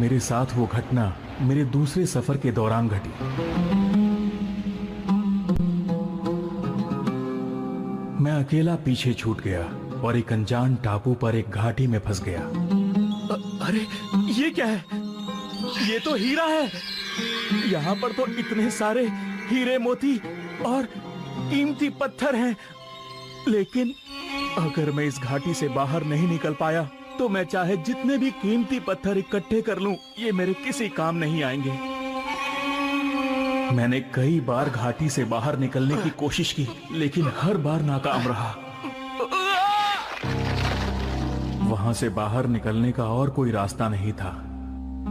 मेरे साथ वो घटना मेरे दूसरे सफर के दौरान घटी। मैं अकेला पीछे छूट गया और एक अनजान टापू पर एक घाटी में फंस गया। अरे ये क्या है? ये तो हीरा है। यहाँ पर तो इतने सारे हीरे मोती और कीमती पत्थर हैं, लेकिन अगर मैं इस घाटी से बाहर नहीं निकल पाया तो मैं चाहे जितने भी कीमती पत्थर इकट्ठे कर लूं, ये मेरे किसी काम नहीं आएंगे। मैंने कई बार घाटी से बाहर निकलने की कोशिश की, लेकिन हर बार नाकाम रहा। वहां से बाहर निकलने का और कोई रास्ता नहीं था।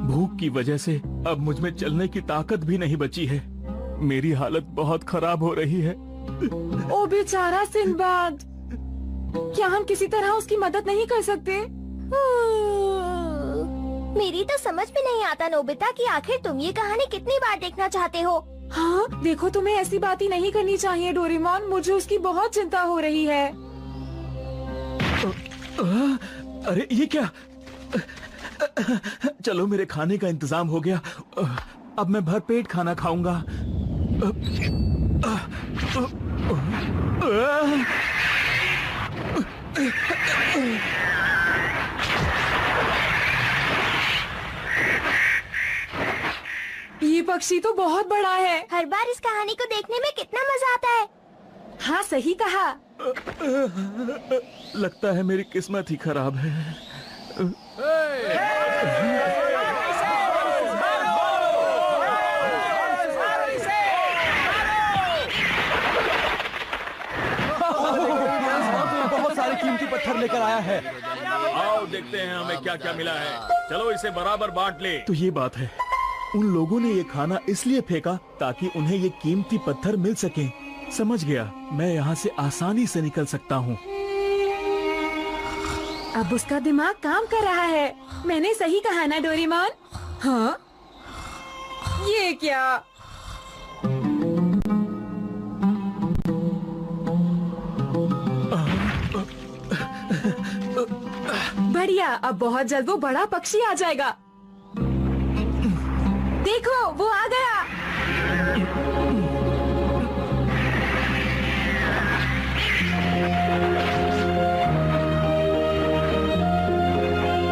भूख की वजह से अब मुझ में चलने की ताकत भी नहीं बची है। मेरी हालत बहुत खराब हो रही है। ओ बेचारा सिंबाद, क्या हम किसी तरह उसकी मदद नहीं कर सकते? मेरी तो समझ में नहीं आता नोबिता कि आखिर तुम ये कहानी कितनी बार देखना चाहते हो। हाँ, देखो तुम्हें ऐसी बात ही नहीं करनी चाहिए डोरेमोन, मुझे उसकी बहुत चिंता हो रही है। अरे ये क्या? चलो मेरे खाने का इंतजाम हो गया, अब मैं भरपेट खाना खाऊंगा। ये पक्षी तो बहुत बड़ा है। हर बार इस कहानी को देखने में कितना मजा आता है। हाँ सही कहा। लगता है मेरी किस्मत ही खराब है। बहुत सारे कीमती पत्थर लेकर आया है। आओ देखते हैं हमें क्या क्या मिला है। चलो इसे बराबर बांट ले। तो ये बात है, उन लोगों ने ये खाना इसलिए फेंका ताकि उन्हें ये कीमती पत्थर मिल सके। समझ गया, मैं यहाँ से आसानी से निकल सकता हूँ। अब उसका दिमाग काम कर रहा है। मैंने सही कहा ना डोरेमोन? हाँ, ये क्या? बढ़िया, अब बहुत जल्द वो बड़ा पक्षी आ जाएगा। देखो वो आ गया।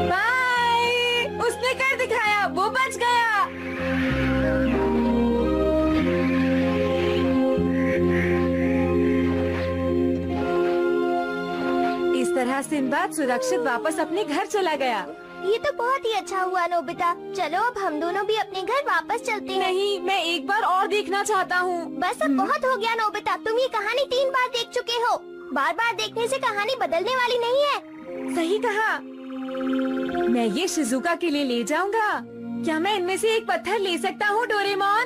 बाय, उसने कर दिखाया, वो बच गया। इस तरह सिंबाद सुरक्षित वापस अपने घर चला गया। ये तो बहुत ही अच्छा हुआ नोबिता। चलो अब हम दोनों भी अपने घर वापस चलते हैं। नहीं, मैं एक बार और देखना चाहता हूँ। बस अब बहुत हो गया नोबिता, तुम ये कहानी 3 बार देख चुके हो। बार बार देखने से कहानी बदलने वाली नहीं है। सही कहा। मैं ये शिजुका के लिए ले जाऊंगा। क्या मैं इनमें से एक पत्थर ले सकता हूँ डोरेमोन?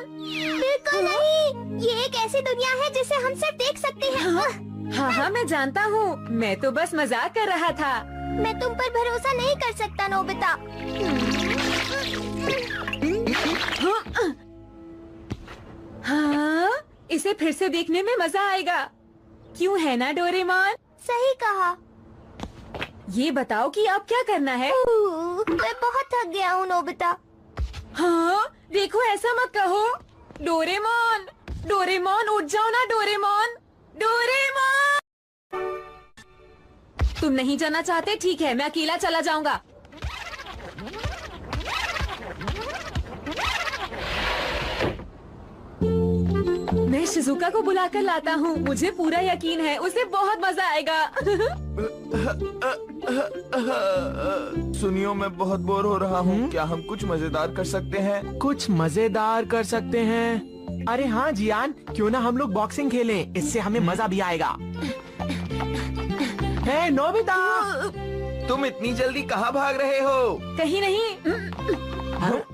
बिल्कुल नहीं, ये एक ऐसी दुनिया है जिसे हम सिर्फ देख सकते हैं। हाँ, मैं जानता हूँ। मैं तो बस मजाक कर रहा था। मैं तुम पर भरोसा नहीं कर सकता नोबिता। हाँ, इसे फिर से देखने में मजा आएगा। क्यों है ना डोरेमोन? सही कहा। ये बताओ कि अब क्या करना है? मैं बहुत थक गया हूँ नोबिता। हाँ, देखो ऐसा मत कहो। डोरेमोन, डोरेमोन उठ जाओ ना डोरेमोन। डोरेमोन! तुम नहीं जाना चाहते? ठीक है, मैं अकेला चला जाऊंगा। मैं शिजुका को बुलाकर लाता हूँ। मुझे पूरा यकीन है उसे बहुत मजा आएगा। सुनियो, मैं बहुत बोर हो रहा हूँ। क्या हम कुछ मजेदार कर सकते हैं? कुछ मजेदार कर सकते हैं? अरे हाँ जियान, क्यों ना हम लोग बॉक्सिंग खेलें? इससे हमें मजा भी आएगा। हे नोबिता, तुम इतनी जल्दी कहाँ भाग रहे हो? कहीं नहीं।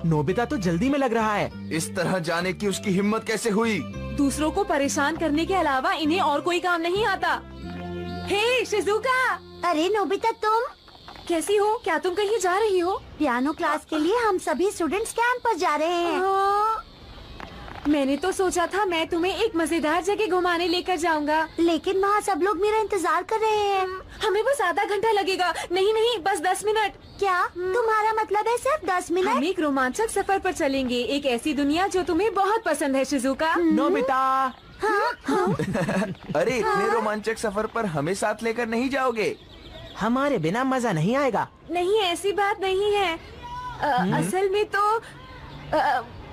नोबिता तो जल्दी में लग रहा है। इस तरह जाने की उसकी हिम्मत कैसे हुई? दूसरों को परेशान करने के अलावा इन्हें और कोई काम नहीं आता। हे शिजुका! अरे नोबिता, तुम कैसी हो? क्या तुम कहीं जा रही हो? पियानो क्लास के लिए हम सभी स्टूडेंट्स कैंप पर जा रहे हैं। मैंने तो सोचा था मैं तुम्हें एक मजेदार जगह घुमाने लेकर जाऊंगा। लेकिन वहाँ सब लोग मेरा इंतजार कर रहे हैं। हमें बस आधा घंटा लगेगा। नहीं नहीं, बस 10 मिनट। क्या तुम्हारा मतलब है सिर्फ 10 हम मिनट? एक रोमांचक सफर पर चलेंगे, एक ऐसी दुनिया जो तुम्हें बहुत पसंद है शिजुका। नोबिता। अरे इतने रोमांचक सफर पर हमें साथ लेकर नहीं जाओगे? हमारे बिना मजा नहीं आएगा। नहीं, ऐसी बात नहीं है। असल में तो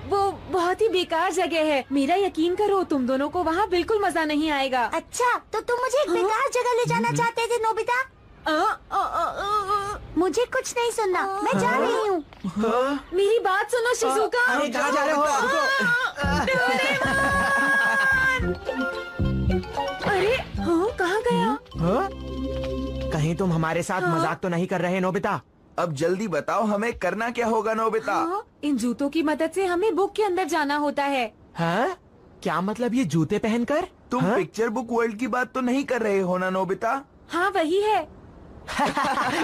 वो बहुत ही बेकार जगह है। मेरा यकीन करो, तुम दोनों को वहाँ बिल्कुल मजा नहीं आएगा। अच्छा, तो तुम मुझे एक बेकार जगह ले जाना चाहते थे नोबिता? मुझे कुछ नहीं सुनना, मैं जा रही हूँ। मेरी बात सुनो शिजुका। अरे कहाँ जा रहे हो? अरे हाँ, कहाँ गया? हाँ? कहीं तुम हमारे साथ मजाक तो नहीं कर रहे नोबिता? अब जल्दी बताओ हमें करना क्या होगा नोबिता? हाँ, इन जूतों की मदद से हमें बुक के अंदर जाना होता है। हाँ? क्या मतलब ये जूते पहनकर? तुम हाँ? पिक्चर बुक वर्ल्ड की बात तो नहीं कर रहे हो ना नोबिता? हाँ वही है।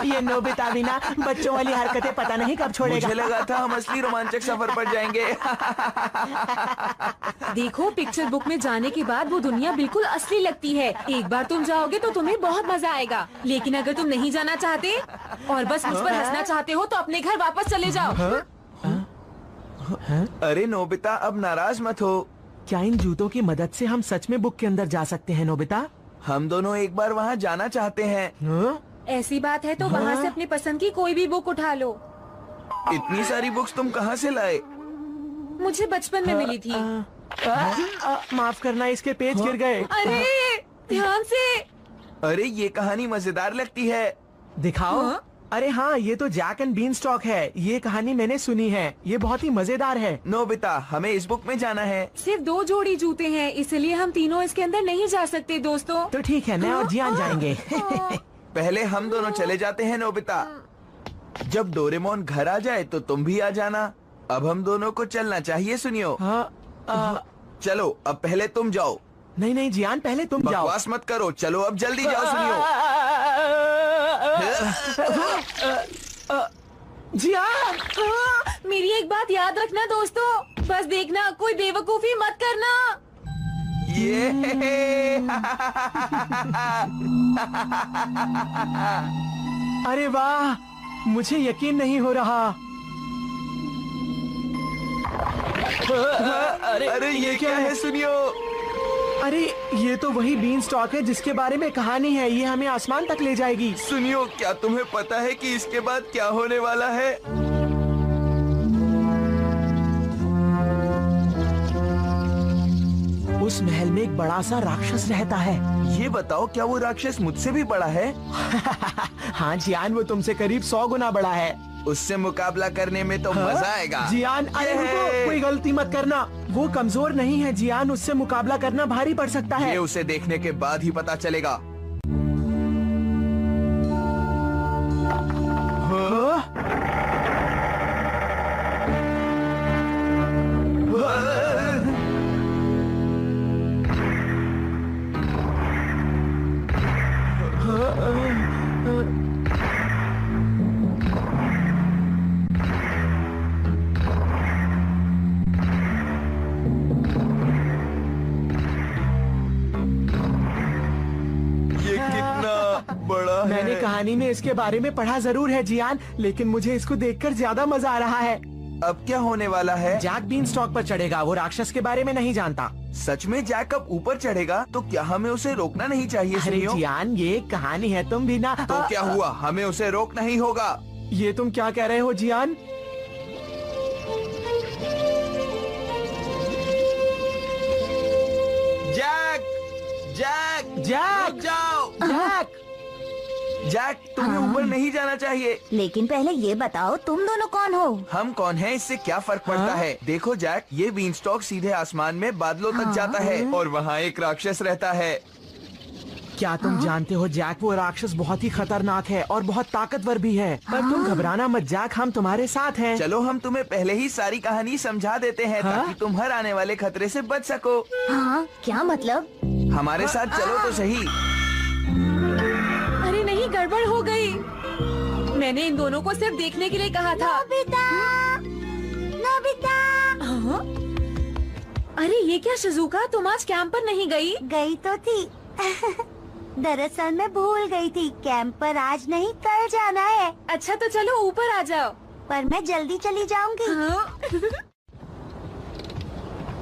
ये नोबिता भी ना बच्चों वाली हरकतें पता नहीं कब छोड़ेगा। मुझे लगा था हम असली रोमांचक सफर पर जाएंगे। देखो, पिक्चर बुक में जाने के बाद वो दुनिया बिल्कुल असली लगती है। एक बार तुम जाओगे तो तुम्हें बहुत मजा आएगा। लेकिन अगर तुम नहीं जाना चाहते और बस मुझ पर हंसना चाहते हो तो अपने घर वापस चले जाओ। अरे नोबिता, अब नाराज मत हो। क्या इन जूतों की मदद से हम सच में बुक के अंदर जा सकते हैं नोबिता? हम दोनों एक बार वहाँ जाना चाहते हैं। हाँ? ऐसी बात है तो वहाँ से अपनी पसंद की कोई भी बुक उठा लो। इतनी सारी बुक्स तुम कहाँ से लाए? मुझे बचपन में मिली थी। माफ करना, इसके पेज गिर गए। अरे ध्यान से। अरे ये कहानी मजेदार लगती है। दिखाओ। हाँ? अरे हाँ, ये तो जैक एंड बीन स्टॉक है। ये कहानी मैंने सुनी है, ये बहुत ही मजेदार है। नोबिता, हमें इस बुक में जाना है। सिर्फ 2 जोड़ी जूते हैं, इसलिए हम तीनों इसके अंदर नहीं जा सकते दोस्तों। तो ठीक है, मैं और जियान जाएंगे। पहले हम दोनों चले जाते हैं नोबिता। जब डोरेमोन घर आ जाए तो तुम भी आ जाना। अब हम दोनों को चलना चाहिए, सुनियो। हाँ, चलो, अब पहले तुम जाओ। नहीं नहीं जियान, पहले तुम जाओ। बकवास मत करो, चलो अब जल्दी जाओ, सुनियो। जियान। मेरी एक बात याद रखना दोस्तों, बस देखना कोई बेवकूफी मत करना। ये अरे वाह, मुझे यकीन नहीं हो रहा। अरे ये क्या है, सुनियो। अरे ये तो वही बीन स्टॉक है जिसके बारे में कहानी है। ये हमें आसमान तक ले जाएगी। सुनियो, क्या तुम्हें पता है कि इसके बाद क्या होने वाला है? उस महल में एक बड़ा सा राक्षस रहता है। ये बताओ, क्या वो राक्षस मुझसे भी बड़ा है? हाँ जियान, वो तुमसे करीब 100 गुना बड़ा है। उससे मुकाबला करने में तो मजा आएगा। जियान, अरे रुको, कोई गलती मत करना। वो कमजोर नहीं है जियान, उससे मुकाबला करना भारी पड़ सकता है। ये उसे देखने के बाद ही पता चलेगा। मैंने कहानी में इसके बारे में पढ़ा जरूर है जियान, लेकिन मुझे इसको देखकर ज्यादा मजा आ रहा है। अब क्या होने वाला है? जैक बीन स्टॉक पर चढ़ेगा। वो राक्षस के बारे में नहीं जानता। सच में जैक अब ऊपर चढ़ेगा? तो क्या हमें उसे रोकना नहीं चाहिए? अरे सुनियो, जियान, ये कहानी है, तुम भी ना। तो क्या हुआ? हमें उसे रोकना ही होगा। ये तुम क्या कह रहे हो जियान? Jack, Jack, Jack! रुक जाओ। जैक! जैक, तुम्हें ऊपर नहीं जाना चाहिए। लेकिन पहले ये बताओ, तुम दोनों कौन हो? हम कौन हैं, इससे क्या फर्क पड़ता है? देखो जैक, ये बीनस्टॉक सीधे आसमान में बादलों तक जाता है और वहाँ एक राक्षस रहता है। क्या तुम जानते हो जैक, वो राक्षस बहुत ही खतरनाक है और बहुत ताकतवर भी है। पर तुम घबराना मत जैक, हम तुम्हारे साथ हैं। चलो, हम तुम्हें पहले ही सारी कहानी समझा देते हैं ताकि तुम हर आने वाले खतरे से बच सको। हाँ, क्या मतलब? हमारे साथ चलो तो सही। अरे नहीं, गड़बड़ हो गई। मैंने इन दोनों को सिर्फ देखने के लिए कहा था। नोबिता! नोबिता! हाँ? अरे ये क्या शिजुका, तुम आज कैंप पर नहीं गई? गई तो थी दरअसल मैं भूल गई थी, कैंप पर आज नहीं कल जाना है। अच्छा तो चलो ऊपर आ जाओ। पर मैं जल्दी चली जाऊंगी। हाँ?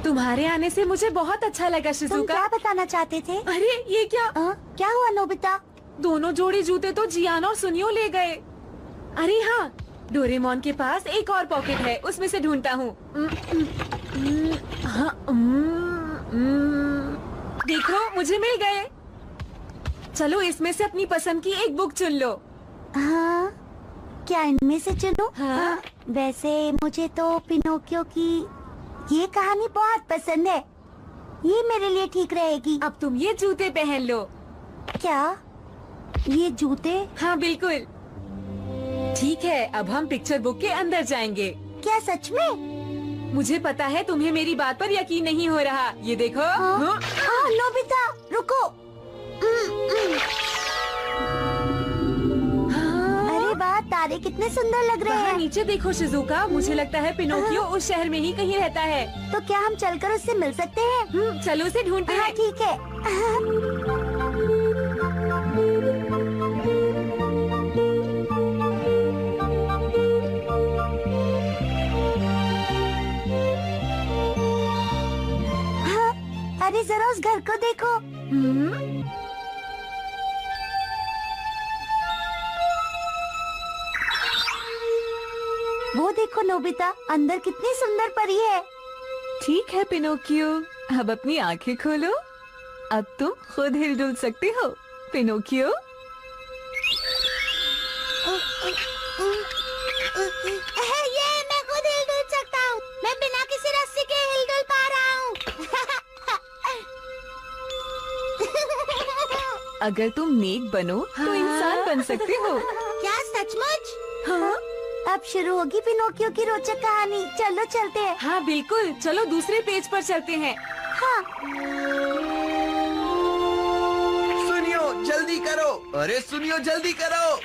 तुम्हारे आने से मुझे बहुत अच्छा लगा तुम शिजुका। क्या बताना चाहते थे? अरे ये क्या? क्या हुआ नोबिता? दोनों जोड़ी जूते तो जियान और सुनियो ले गए। अरे हाँ, डोरेमोन के पास एक और पॉकेट है, उसमें से ढूंढता हूँ। हाँ, देखो मुझे मिल गए। चलो इसमें से अपनी पसंद की एक बुक चुन लो। हाँ, क्या इनमें से चुनूं? हाँ? वैसे मुझे तो पिनोकियो की ये कहानी बहुत पसंद है, ये मेरे लिए ठीक रहेगी। अब तुम ये जूते पहन लो। क्या ये जूते? हाँ बिल्कुल ठीक है। अब हम पिक्चर बुक के अंदर जाएंगे। क्या सच में? मुझे पता है तुम्हें मेरी बात पर यकीन नहीं हो रहा। ये देखो। हाँ? नोबिता रुको। अरे वाह, तारे कितने सुंदर लग रहे वहाँ हैं। नीचे देखो शिजुका, मुझे लगता है पिनोकियो उस शहर में ही कहीं रहता है। तो क्या हम चलकर उससे मिल सकते हैं? चलो उसे ढूंढते हाँ हैं। ठीक है। हाँ, अरे जरा उस घर को देखो। वो देखो नोबिता, अंदर कितनी सुंदर परी है। ठीक है पिनोकियो, अब अपनी आंखें खोलो। अब तुम खुद हिल-डुल सकते हो पिनोकियो। ये मैं खुद हिल-डुल सकता हूँ। मैं बिना किसी रस्सी के हिल-डुल पा रहा हूँ। अगर तुम नेक बनो तो इंसान बन सकते हो। क्या सचमुच? हाँ? अब शुरू होगी पिनोकियो की रोचक कहानी। चलो चलते हैं। हाँ बिल्कुल, चलो दूसरे पेज पर चलते हैं। हाँ। सुनियो जल्दी करो, अरे सुनियो जल्दी करो।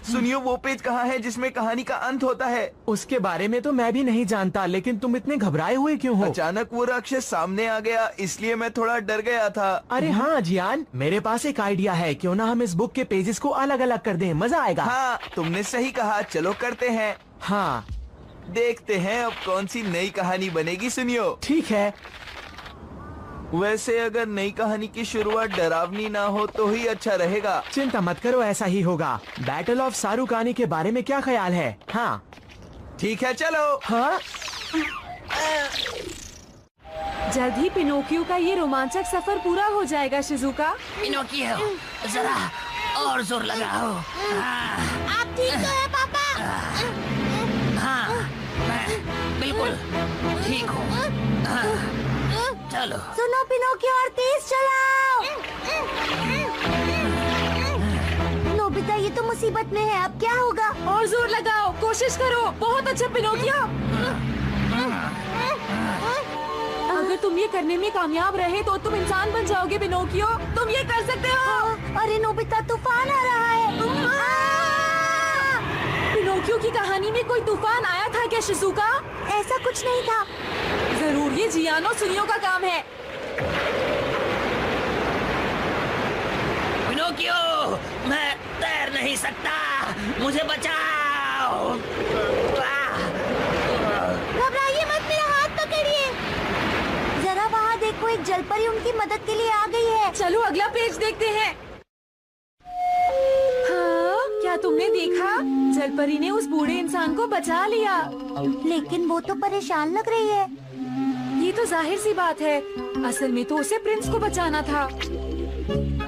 सुनियो वो पेज कहाँ है जिसमें कहानी का अंत होता है? उसके बारे में तो मैं भी नहीं जानता, लेकिन तुम इतने घबराए हुए क्यों हो? अचानक वो राक्षस सामने आ गया, इसलिए मैं थोड़ा डर गया था। अरे हाँ जियान, मेरे पास एक आइडिया है। क्यों ना हम इस बुक के पेजेस को अलग अलग कर दें, मजा आएगा। हाँ तुमने सही कहा, चलो करते हैं। हाँ देखते हैं अब कौन सी नई कहानी बनेगी। सुनियो ठीक है। वैसे अगर नई कहानी की शुरुआत डरावनी ना हो तो ही अच्छा रहेगा। चिंता मत करो, ऐसा ही होगा। बैटल ऑफ सारुकानी के बारे में क्या ख्याल है? हाँ ठीक है चलो। हाँ जल्द ही पिनोकियो का ये रोमांचक सफर पूरा हो जाएगा शिजुका। पिनोकियो, जरा और जोर लगाओ। आप ठीक तो है पापा? हाँ, मैं बिल्कुल ठीक हूँ। हाँ, चलो। सुनो पिनोकियो, और तेज चलाओ। नोबिता ये तो मुसीबत में है, अब क्या होगा? और जोर लगाओ, कोशिश करो। बहुत अच्छा पिनोकियो। अगर तुम ये करने में कामयाब रहे तो तुम इंसान बन जाओगे पिनोकियो। तुम ये कर सकते हो। अरे नोबिता, तूफान आ रहा है। पिनोकियो की कहानी में कोई तूफान आया था क्या शिजुका? ऐसा कुछ नहीं था। जरूर ये जियानो सुनियो का काम है। पिनोकियो, मैं तैर नहीं सकता, मुझे बचाओ। घबराइए मत, मेरा हाथ पकड़िए। जरा वहाँ देखो, एक जलपरी उनकी मदद के लिए आ गई है। चलो अगला पेज देखते हैं। हाँ, क्या तुमने देखा? जलपरी ने उस बूढ़े इंसान को बचा लिया। लेकिन वो तो परेशान लग रही है। ये तो जाहिर सी बात है, असल में तो उसे प्रिंस को बचाना था।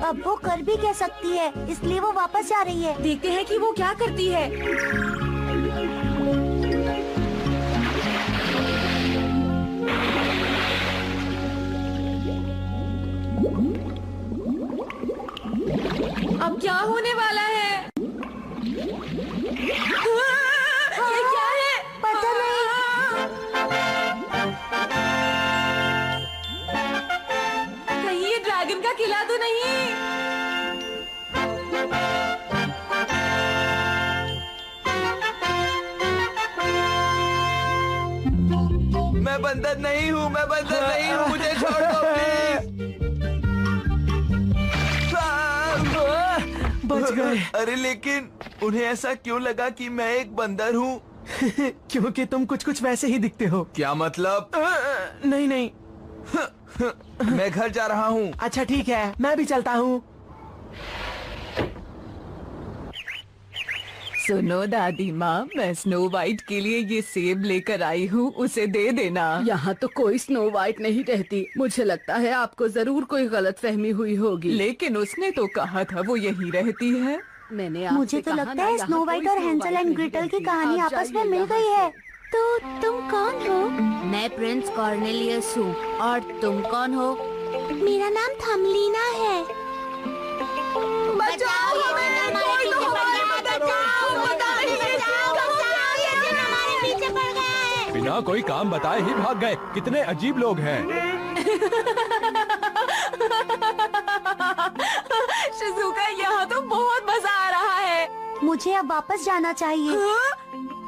अब वो कर भी कह सकती है, इसलिए वो वापस जा रही है। देखते हैं कि वो क्या करती है। अब क्या होने वाला है? ये क्या है? पता नहीं। कहीं ये ड्रैगन का किला तो नहीं? मैं बंदर नहीं हूँ, मैं बंदर नहीं हूँ, मुझे छोड़ दो प्लीज। बच गए। अरे लेकिन उन्हें ऐसा क्यों लगा कि मैं एक बंदर हूँ? क्योंकि तुम कुछ वैसे ही दिखते हो। क्या मतलब? नहीं नहीं। मैं घर जा रहा हूँ। अच्छा ठीक है, मैं भी चलता हूँ। सुनो दादी माँ, मैं स्नो वाइट के लिए ये सेब लेकर आई हूँ, उसे दे देना। यहाँ तो कोई स्नो वाइट नहीं रहती। मुझे लगता है आपको जरूर कोई गलतफहमी हुई होगी। लेकिन उसने तो कहा था वो यहीं रहती है। मैंने मुझे तो लगता है स्नो वाइट और हैंसल एंड ग्रेटल की कहानी आपस में मिल गई है। तो तुम कौन हो? मैं प्रिंस कॉर्नेलियस हूँ। और तुम कौन हो? मेरा नाम थमलीना है। बचाओ हमें, कोई तो हमारी मदद करो, हमारे पीछे पड़ गए। बिना कोई काम बताए ही भाग गए। कितने अजीब लोग हैं। शिज़ुका, यहाँ तो बहुत मजा आ रहा है। मुझे अब वापस जाना चाहिए। हाँ?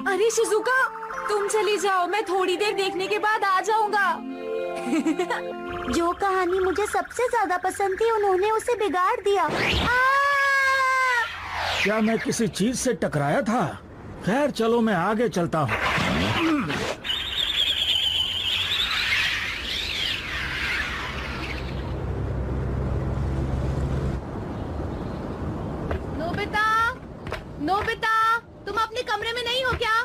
अरे शिज़ुका, तुम चली जाओ, मैं थोड़ी देर देखने के बाद आ जाऊंगा। जो कहानी मुझे सबसे ज्यादा पसंद थी, उन्होंने उसे बिगाड़ दिया। क्या मैं किसी चीज से टकराया था? खैर चलो मैं आगे चलता हूँ। नोबिता, नोबिता, तुम अपने कमरे में नहीं हो क्या?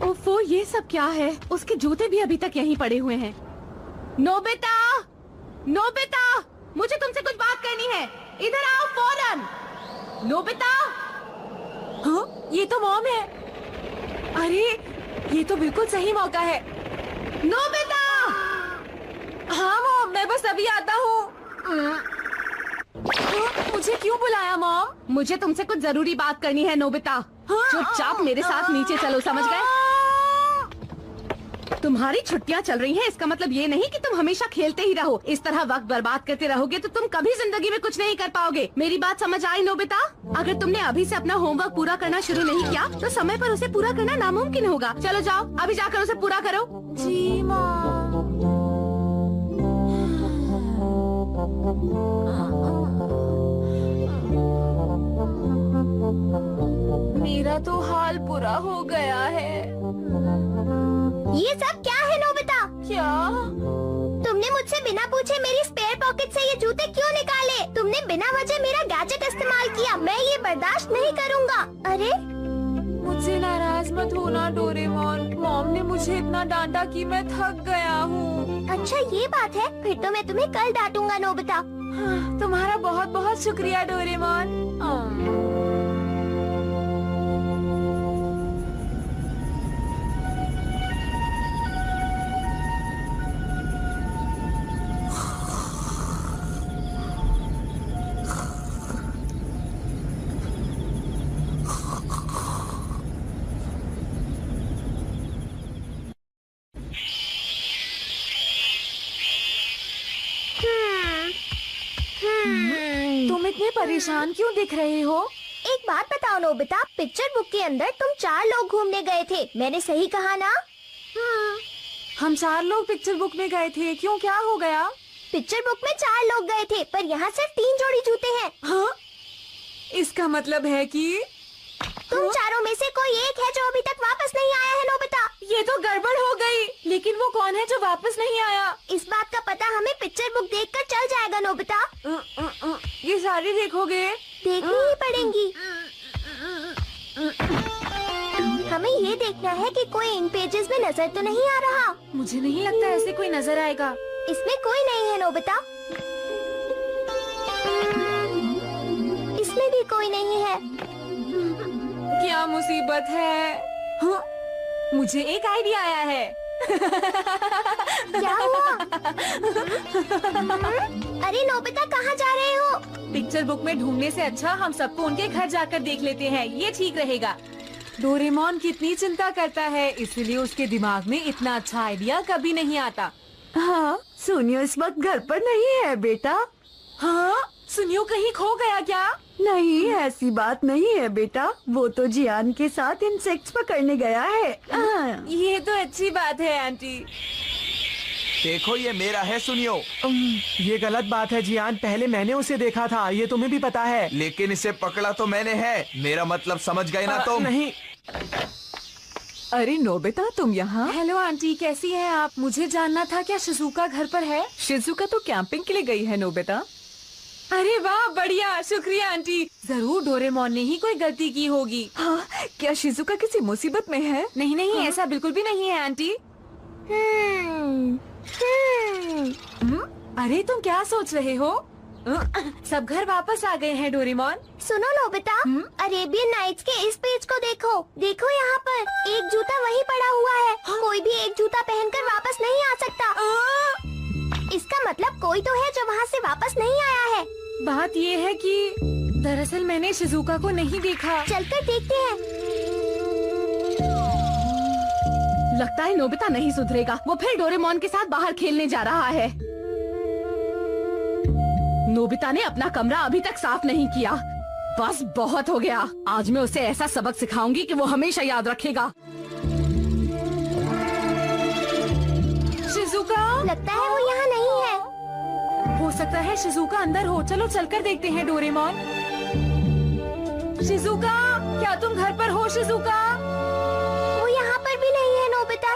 ओफो, ये सब क्या है? उसके जूते भी अभी तक यहीं पड़े हुए हैं। नोबिता, नोबिता, मुझे तुमसे कुछ बात करनी है। इधर आओ फौरन। नोबिता, हाँ, ये तो मॉम है। अरे, ये तो बिल्कुल सही मौका है। नोबिता। हाँ मॉम, मैं बस अभी आता हूँ। मुझे क्यों बुलाया मॉम? मुझे तुमसे कुछ जरूरी बात करनी है नोबिता। हाँ, चुपचाप मेरे साथ नीचे चलो, समझ गए? तुम्हारी छुट्टियां चल रही हैं, इसका मतलब ये नहीं कि तुम हमेशा खेलते ही रहो। इस तरह वक्त बर्बाद करते रहोगे तो तुम कभी जिंदगी में कुछ नहीं कर पाओगे। मेरी बात समझ आई नोबिता? अगर तुमने अभी से अपना होमवर्क पूरा करना शुरू नहीं किया तो समय पर उसे पूरा करना नामुमकिन होगा। चलो जाओ, अभी जाकर उसे पूरा करो। जी मॉम। मेरा तो हाल बुरा हो गया है। ये सब क्या है नोबिता? क्या? तुमने मुझसे बिना पूछे मेरी स्पेयर पॉकेट से ये जूते क्यों निकाले? तुमने बिना वजह मेरा गैजेट इस्तेमाल किया। मैं ये बर्दाश्त नहीं करूँगा। अरे, मुझसे नाराज मत होना डोरेमोन। मॉम ने मुझे इतना डांटा कि मैं थक गया हूँ। अच्छा ये बात है, फिर तो मैं तुम्हें कल डांटूंगा नोबिता। हाँ, तुम्हारा बहुत बहुत शुक्रिया डोरेमोन। तुम इतने परेशान क्यों दिख रहे हो? एक बात बताओ नोबिता, पिक्चर बुक के अंदर तुम 4 लोग घूमने गए थे, मैंने सही कहा ना? हम 4 लोग पिक्चर बुक में गए थे। क्यों, क्या हो गया? पिक्चर बुक में 4 लोग गए थे, पर यहाँ सिर्फ 3 जोड़ी जूते हैं। हाँ? इसका मतलब है कि तुम चारों में से कोई एक है जो अभी तक वापस नहीं आया है नोबिता। ये तो गड़बड़ हो गई। लेकिन वो कौन है जो वापस नहीं आया? इस बात का पता हमें पिक्चर बुक देखकर चल जाएगा नोबिता। ये सारी देखोगे? देखनी ही पड़ेंगी। हमें ये देखना है कि कोई इन पेजेस में नजर तो नहीं आ रहा। मुझे नहीं लगता ऐसे कोई नजर आएगा। इसमें कोई नहीं है नोबिता। इसमें भी कोई नहीं है। क्या मुसीबत है? हाँ, मुझे एक आइडिया आया है। क्या हुआ? अरे नोबिता, कहाँ जा रहे हो? पिक्चर बुक में ढूंढने से अच्छा हम सबको उनके घर जाकर देख लेते हैं, ये ठीक रहेगा। डोरेमोन कितनी चिंता करता है, इसलिए उसके दिमाग में इतना अच्छा आइडिया कभी नहीं आता। हाँ, सोनियो इस वक्त घर पर नहीं है बेटा। हाँ, सुनियो कहीं खो गया क्या? नहीं, ऐसी बात नहीं है बेटा, वो तो जियान के साथ इंसेक्ट्स पकड़ने गया है। ये तो अच्छी बात है आंटी। देखो ये मेरा है, सुनियो। ये गलत बात है जियान, पहले मैंने उसे देखा था, ये तुम्हें भी पता है। लेकिन इसे पकड़ा तो मैंने है, मेरा मतलब समझ गए ना तुम? नहीं। अरे नोबिता, तुम यहाँ? हेलो आंटी, कैसी हैं आप? मुझे जानना था क्या शिजुका घर पर है? शिजुका तो कैंपिंग के लिए गई है नोबिता। अरे वाह, बढ़िया, शुक्रिया आंटी। जरूर डोरेमोन ने ही कोई गलती की होगी। हाँ, क्या शिजुका किसी मुसीबत में है? नहीं नहीं, ऐसा बिल्कुल भी नहीं है आंटी। अरे तुम क्या सोच रहे हो? सब घर वापस आ गए हैं डोरेमोन। सुनो नोबिता, अरेबियन नाइट्स के इस पेज को देखो। देखो यहाँ पर एक जूता वहीं पड़ा हुआ है। कोई भी एक जूता पहनकर वापस नहीं आ सकता। इसका मतलब कोई तो है जो वहाँ से वापस नहीं आया है। बात ये है कि दरअसल मैंने शिजुका को नहीं देखा। चलकर देखते हैं। लगता है नोबिता नहीं सुधरेगा। वो फिर डोरेमोन के साथ बाहर खेलने जा रहा है। नोबिता ने अपना कमरा अभी तक साफ नहीं किया। बस बहुत हो गया। आज मैं उसे ऐसा सबक सिखाऊंगी कि वो हमेशा याद रखेगा। शिजुका, लगता है वो यहाँ नहीं है। हो सकता है शिजुका अंदर हो। चलो चलकर देखते हैं डोरेमोन। शिजुका, क्या तुम घर पर हो? शिजुका, वो यहाँ पर भी नहीं है नोबिता।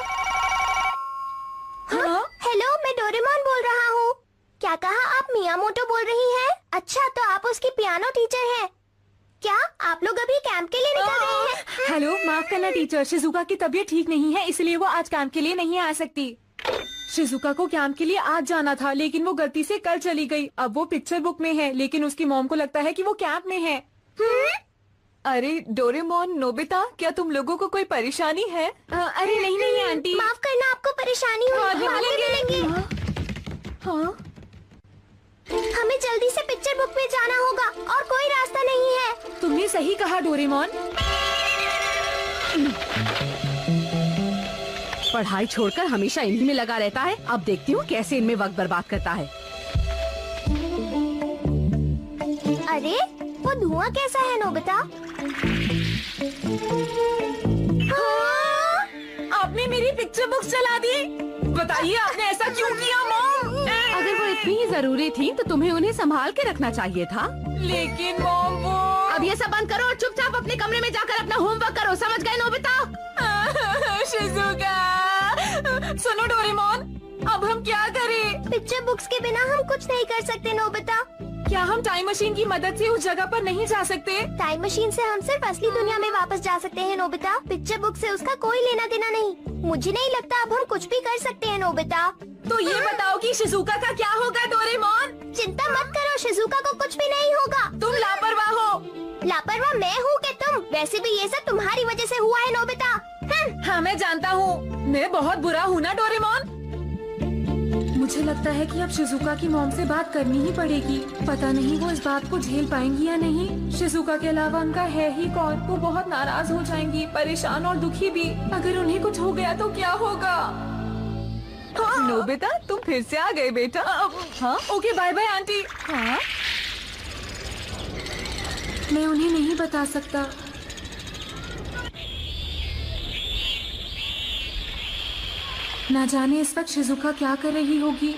हाँ? हेलो, मैं डोरेमोन बोल रहा हूँ। क्या कहा आप? मियामोटो बोल रही हैं? अच्छा, तो आप उसकी पियानो टीचर हैं। क्या आप लोग अभी कैंप के लिए निकल रहे हैं? हेलो, माफ करना टीचर, शिजुका की तबीयत ठीक नहीं है, इसलिए वो आज कैंप के लिए नहीं आ सकती। शिजुका को कैंप के लिए आज जाना था, लेकिन वो गलती से कल चली गई। अब वो पिक्चर बुक में है, लेकिन उसकी मॉम को लगता है कि वो कैंप में है। अरे डोरेमोन, नोबिता, क्या तुम लोगों को कोई परेशानी है? अरे नहीं नहीं आंटी। माफ करना, आपको परेशानी हुई। बाद में बाद में मिलेंगे। मिलेंगे। हाँ? हमें जल्दी से पिक्चर बुक में जाना होगा और कोई रास्ता नहीं है। तुमने सही कहा डोरेमोन। पढ़ाई छोड़कर हमेशा इन्हीं में लगा रहता है। अब देखती हूँ कैसे इनमें वक्त बर्बाद करता है। अरे वो धुआं कैसा है नोबिता? हाँ? आपने मेरी पिक्चर बुक्स जला दी। बताइए आपने ऐसा क्यों किया मॉम? अगर वो इतनी ही जरूरी थी तो तुम्हें उन्हें संभाल के रखना चाहिए था। लेकिन मॉम वो अब ये सब बंद करो और चुपचाप अपने कमरे में जाकर अपना होमवर्क करो। समझ गए नोबिता? शिजुका, सुनो डोरेमोन, अब हम क्या करें? पिक्चर बुक्स के बिना हम कुछ नहीं कर सकते नोबिता। क्या हम टाइम मशीन की मदद से उस जगह पर नहीं जा सकते? टाइम मशीन से हम सिर्फ असली दुनिया में वापस जा सकते हैं नोबिता। पिक्चर बुक से उसका कोई लेना देना नहीं। मुझे नहीं लगता अब हम कुछ भी कर सकते हैं नोबिता। तो ये बताओ कि शिजुका का क्या होगा डोरेमोन? चिंता मत करो, शिजुका को कुछ भी नहीं होगा। तुम लापरवाह हो। लापरवाह मैं हूँ कि तुम? वैसे भी ये सब तुम्हारी वजह से हुआ है नोबिता। हाँ मैं जानता हूँ, मैं बहुत बुरा हूँ ना डोरेमोन। मुझे लगता है कि अब शिजुका की मॉम से बात करनी ही पड़ेगी। पता नहीं वो इस बात को झेल पाएंगी या नहीं। शिजुका के अलावा उनका है ही कौन? वो बहुत नाराज हो जाएंगी, परेशान और दुखी भी। अगर उन्हें कुछ हो गया तो क्या होगा? हाँ? नोबिता, तुम फिर से आ गए बेटा। हाँ? Okay, bye bye aunty. हाँ? मैं उन्हें नहीं बता सकता। ना जाने इस वक्त शिजुका क्या कर रही होगी।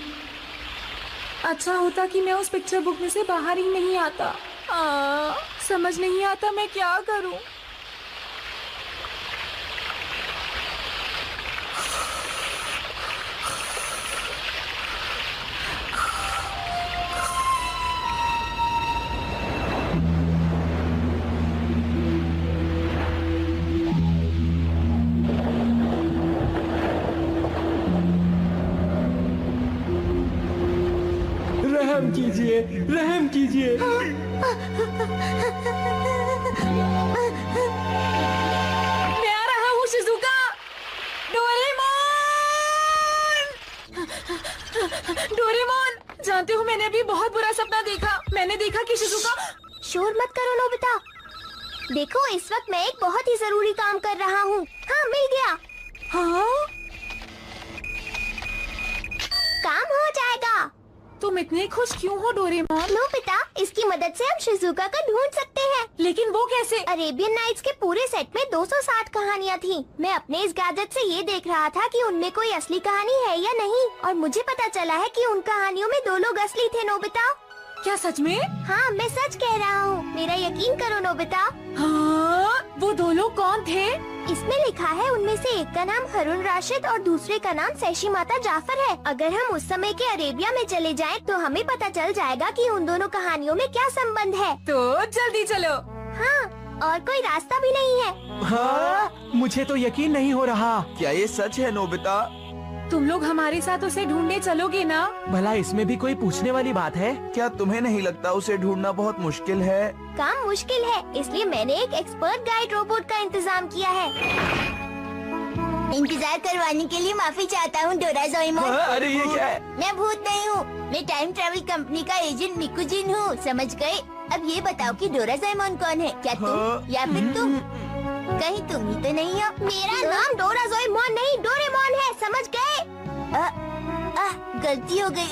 अच्छा होता कि मैं उस पिक्चर बुक में से बाहर ही नहीं आता। समझ नहीं आता मैं क्या करूं। रहम कीजिए, रहम कीजिए। मैं आ रहा हूँ शिजुका। डोरेमोन, डोरेमोन, जानते हो मैंने अभी बहुत बुरा सपना देखा। मैंने देखा कि शिजुका। शोर मत करो नोबिता। देखो इस वक्त मैं एक बहुत ही जरूरी काम कर रहा हूँ। हाँ, मिल गया। हाँ? काम हो जाएगा। तुम इतने खुश क्यों हो डोरेमोन? नोबिता, इसकी मदद से हम शिजुका को ढूंढ सकते हैं। लेकिन वो कैसे? अरेबियन नाइट्स के पूरे सेट में 260 कहानियाँ थी। मैं अपने इस गैजेट से ये देख रहा था कि उनमें कोई असली कहानी है या नहीं, और मुझे पता चला है कि उन कहानियों में 2 लोग असली थे। नोबिता, क्या सच में? हाँ, मैं सच कह रहा हूँ, मेरा यकीन करो नोबिता। हाँ, वो 2 लोग कौन थे? इसमें लिखा है उनमें से एक का नाम हारून राशिद और दूसरे का नाम सैशी माता जाफर है। अगर हम उस समय के अरेबिया में चले जाएं, तो हमें पता चल जाएगा कि उन दोनों कहानियों में क्या संबंध है। तो जल्दी चलो। हाँ, और कोई रास्ता भी नहीं है। हाँ, मुझे तो यकीन नहीं हो रहा। क्या ये सच है नोबिता? तुम लोग हमारे साथ उसे ढूंढने चलोगे ना? भला इसमें भी कोई पूछने वाली बात है? क्या तुम्हें नहीं लगता उसे ढूंढना बहुत मुश्किल है? काम मुश्किल है, इसलिए मैंने एक एक्सपर्ट गाइड रोबोट का इंतजाम किया है। इंतजार करवाने के लिए माफी चाहता हूँ डोराज़ोइमोन। अरे ये क्या है? मैं भूत नहीं हूँ, मैं टाइम ट्रैवल कंपनी का एजेंट मिकुजिन हूँ, समझ गए? अब ये बताओ कि डोराज़ोइमोन कौन है? क्या तुम या फिर तुम? कहीं तुम ही तो नहीं हो? मेरा नाम डोराज़ोइमोन नहीं, डोरेमोन है, समझ गए? गलती हो गई।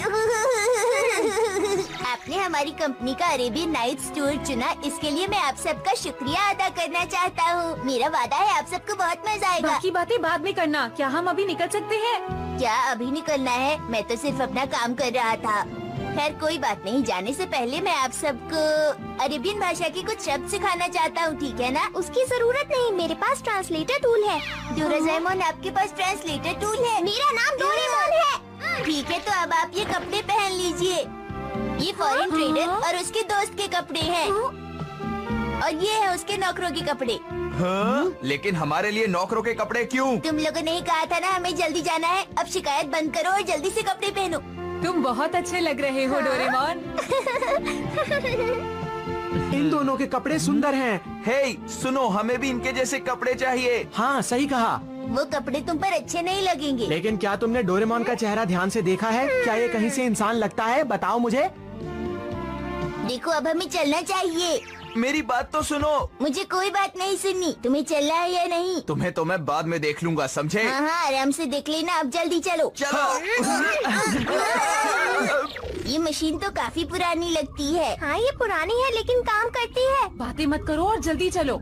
आपने हमारी कंपनी का अरेबियन नाइट्स टूर चुना, इसके लिए मैं आप सबका शुक्रिया अदा करना चाहता हूँ। मेरा वादा है आप सबको बहुत मजा आएगा। बाकी बातें बाद में करना। क्या हम अभी निकल सकते हैं? क्या अभी निकलना है? मैं तो सिर्फ अपना काम कर रहा था। खैर कोई बात नहीं, जाने से पहले मैं आप सबको अरेबियन भाषा के कुछ शब्द सिखाना चाहता हूँ, ठीक है ना? उसकी जरूरत नहीं, मेरे पास ट्रांसलेटर टूल है। डोराज़ोइमोन, आपके पास ट्रांसलेटर टूल है? मेरा नाम डोरेमोन है। ठीक है, तो अब आप ये कपड़े पहन लीजिए। ये फॉरेन ट्रेडर और उसके दोस्त के कपड़े हैं, और ये है उसके नौकरों के कपड़े। हाँ? लेकिन हमारे लिए नौकरों के कपड़े क्यों? तुम लोगों ने ही कहा था ना हमें जल्दी जाना है। अब शिकायत बंद करो और जल्दी से कपड़े पहनो। तुम बहुत अच्छे लग रहे हो डोरेमोन। इन दोनों के कपड़े सुंदर हैं। हे, सुनो, हमें भी इनके जैसे कपड़े चाहिए। हाँ, सही कहा। वो कपड़े तुम पर अच्छे नहीं लगेंगे। लेकिन क्या तुमने डोरेमोन का चेहरा ध्यान से देखा है? क्या ये कहीं से इंसान लगता है? बताओ मुझे। देखो, अब हमें चलना चाहिए। मेरी बात तो सुनो। मुझे कोई बात नहीं सुननी। तुम्हें चलना है या नहीं? तुम्हें तो मैं बाद में देख लूंगा, समझे? हाँ हाँ, आराम से देख लेना। अब जल्दी चलो। चलो। ये मशीन तो काफी पुरानी लगती है। हाँ, ये पुरानी है लेकिन काम करती है। बातें मत करो और जल्दी चलो।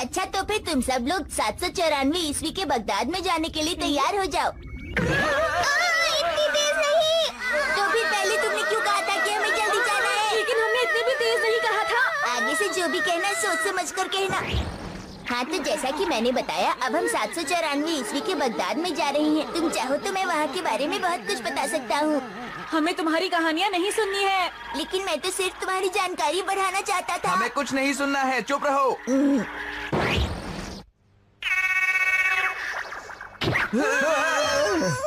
अच्छा, तो फिर तुम सब लोग 794 ईस्वी के बगदाद में जाने के लिए तैयार हो जाओ। इतनी तेज नहीं। तो फिर पहले तुमने क्यों कहा था कि हमें जल्दी जाना है? लेकिन हमने इतनी भी तेज नहीं कहा था। आगे से जो भी कहना सोच समझ कर कहना। हाँ, तो जैसा कि मैंने बताया, अब हम 794 ईस्वी के बगदाद में जा रही हैं। तुम चाहो तो मैं वहाँ के बारे में बहुत कुछ बता सकता हूँ। हमें तुम्हारी कहानियाँ नहीं सुननी है। लेकिन मैं तो सिर्फ तुम्हारी जानकारी बढ़ाना चाहता था। हमें कुछ नहीं सुनना है, चुप रहो।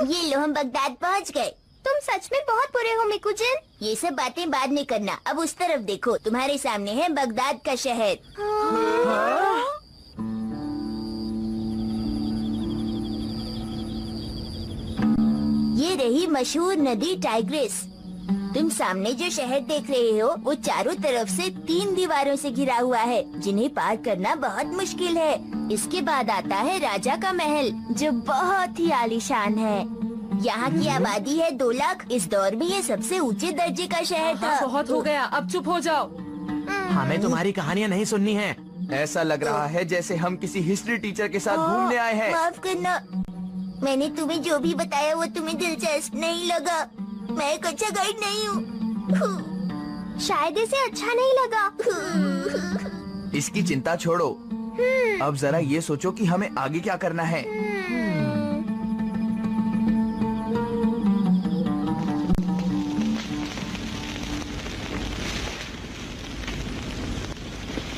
ये लो, हम बगदाद पहुँच गए। तुम सच में बहुत बुरे हो मिकुजिन। ये सब बातें बाद में करना। अब उस तरफ देखो, तुम्हारे सामने है बगदाद का शहर। ये रही मशहूर नदी टाइग्रिस। तुम सामने जो शहर देख रहे हो, वो चारों तरफ से 3 दीवारों से घिरा हुआ है, जिन्हें पार करना बहुत मुश्किल है। इसके बाद आता है राजा का महल, जो बहुत ही आलीशान है। यहाँ की आबादी है 2 लाख। इस दौर में ये सबसे ऊंचे दर्जे का शहर था। बहुत हो गया, अब चुप हो जाओ। हमें तुम्हारी कहानियाँ नहीं सुननी है। ऐसा लग रहा है जैसे हम किसी हिस्ट्री टीचर के साथ घूमने आए हैं। माफ करना, मैंने तुम्हें जो भी बताया वो तुम्हें दिलचस्प नहीं लगा। मैं एक अच्छा गाइड नहीं हूँ। शायद इसे अच्छा नहीं लगा। इसकी चिंता छोड़ो। अब जरा ये सोचो कि हमें आगे क्या करना है।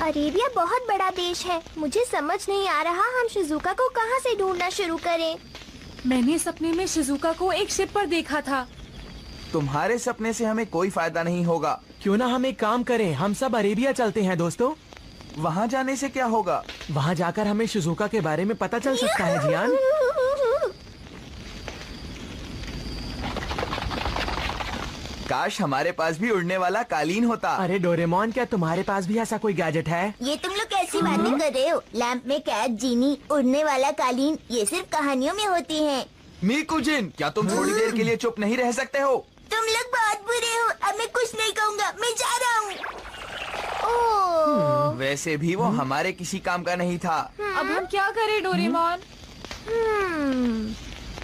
अरेबिया बहुत बड़ा देश है। मुझे समझ नहीं आ रहा हम शिजुका को कहाँ से ढूंढना शुरू करें। मैंने सपने में शिजुका को एक शिप पर देखा था। तुम्हारे सपने से हमें कोई फायदा नहीं होगा। क्यों ना हम एक काम करें, हम सब अरेबिया चलते हैं दोस्तों। वहाँ जाने से क्या होगा? वहाँ जाकर हमें शिजुका के बारे में पता चल सकता है जियान। काश हमारे पास भी उड़ने वाला कालीन होता। अरे डोरेमोन, क्या तुम्हारे पास भी ऐसा कोई गैजेट है? ये तुम लोग कैसी बातें कर रहे हो? लैंप में कैद, जीनी, उड़ने वाला कालीन, ये सिर्फ कहानियों में होती हैं। मिकुजिन, क्या तुम थोड़ी देर के लिए चुप नहीं रह सकते हो? तुम लोग बहुत कुछ नहीं कहूँगा, मैं जा रहा हूँ। ओह, वैसे भी वो हमारे किसी काम का नहीं था। अब हम क्या करें डोरेमोन?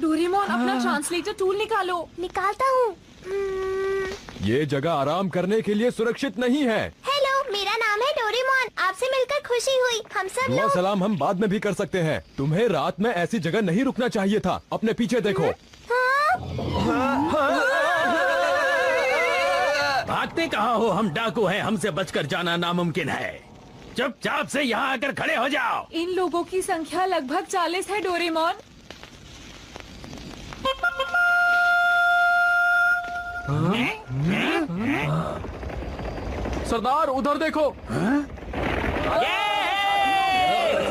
डोरेमोन अपना ट्रांसलेटर टूल निकालो। निकालता हूँ। ये जगह आराम करने के लिए सुरक्षित नहीं है। हेलो, मेरा नाम है डोरेमोन। आपसे मिलकर खुशी हुई। हम सब दुआ लोग। सलाम हम बाद में भी कर सकते हैं। तुम्हें रात में ऐसी जगह नहीं रुकना चाहिए था। अपने पीछे देखो। भागते कहाँ हो? हम डाकू हैं, हमसे बचकर जाना नामुमकिन है। चुपचाप से यहाँ आकर खड़े हो जाओ। इन लोगों की संख्या लगभग 40 है डोरेमोन। सरदार उधर देखो।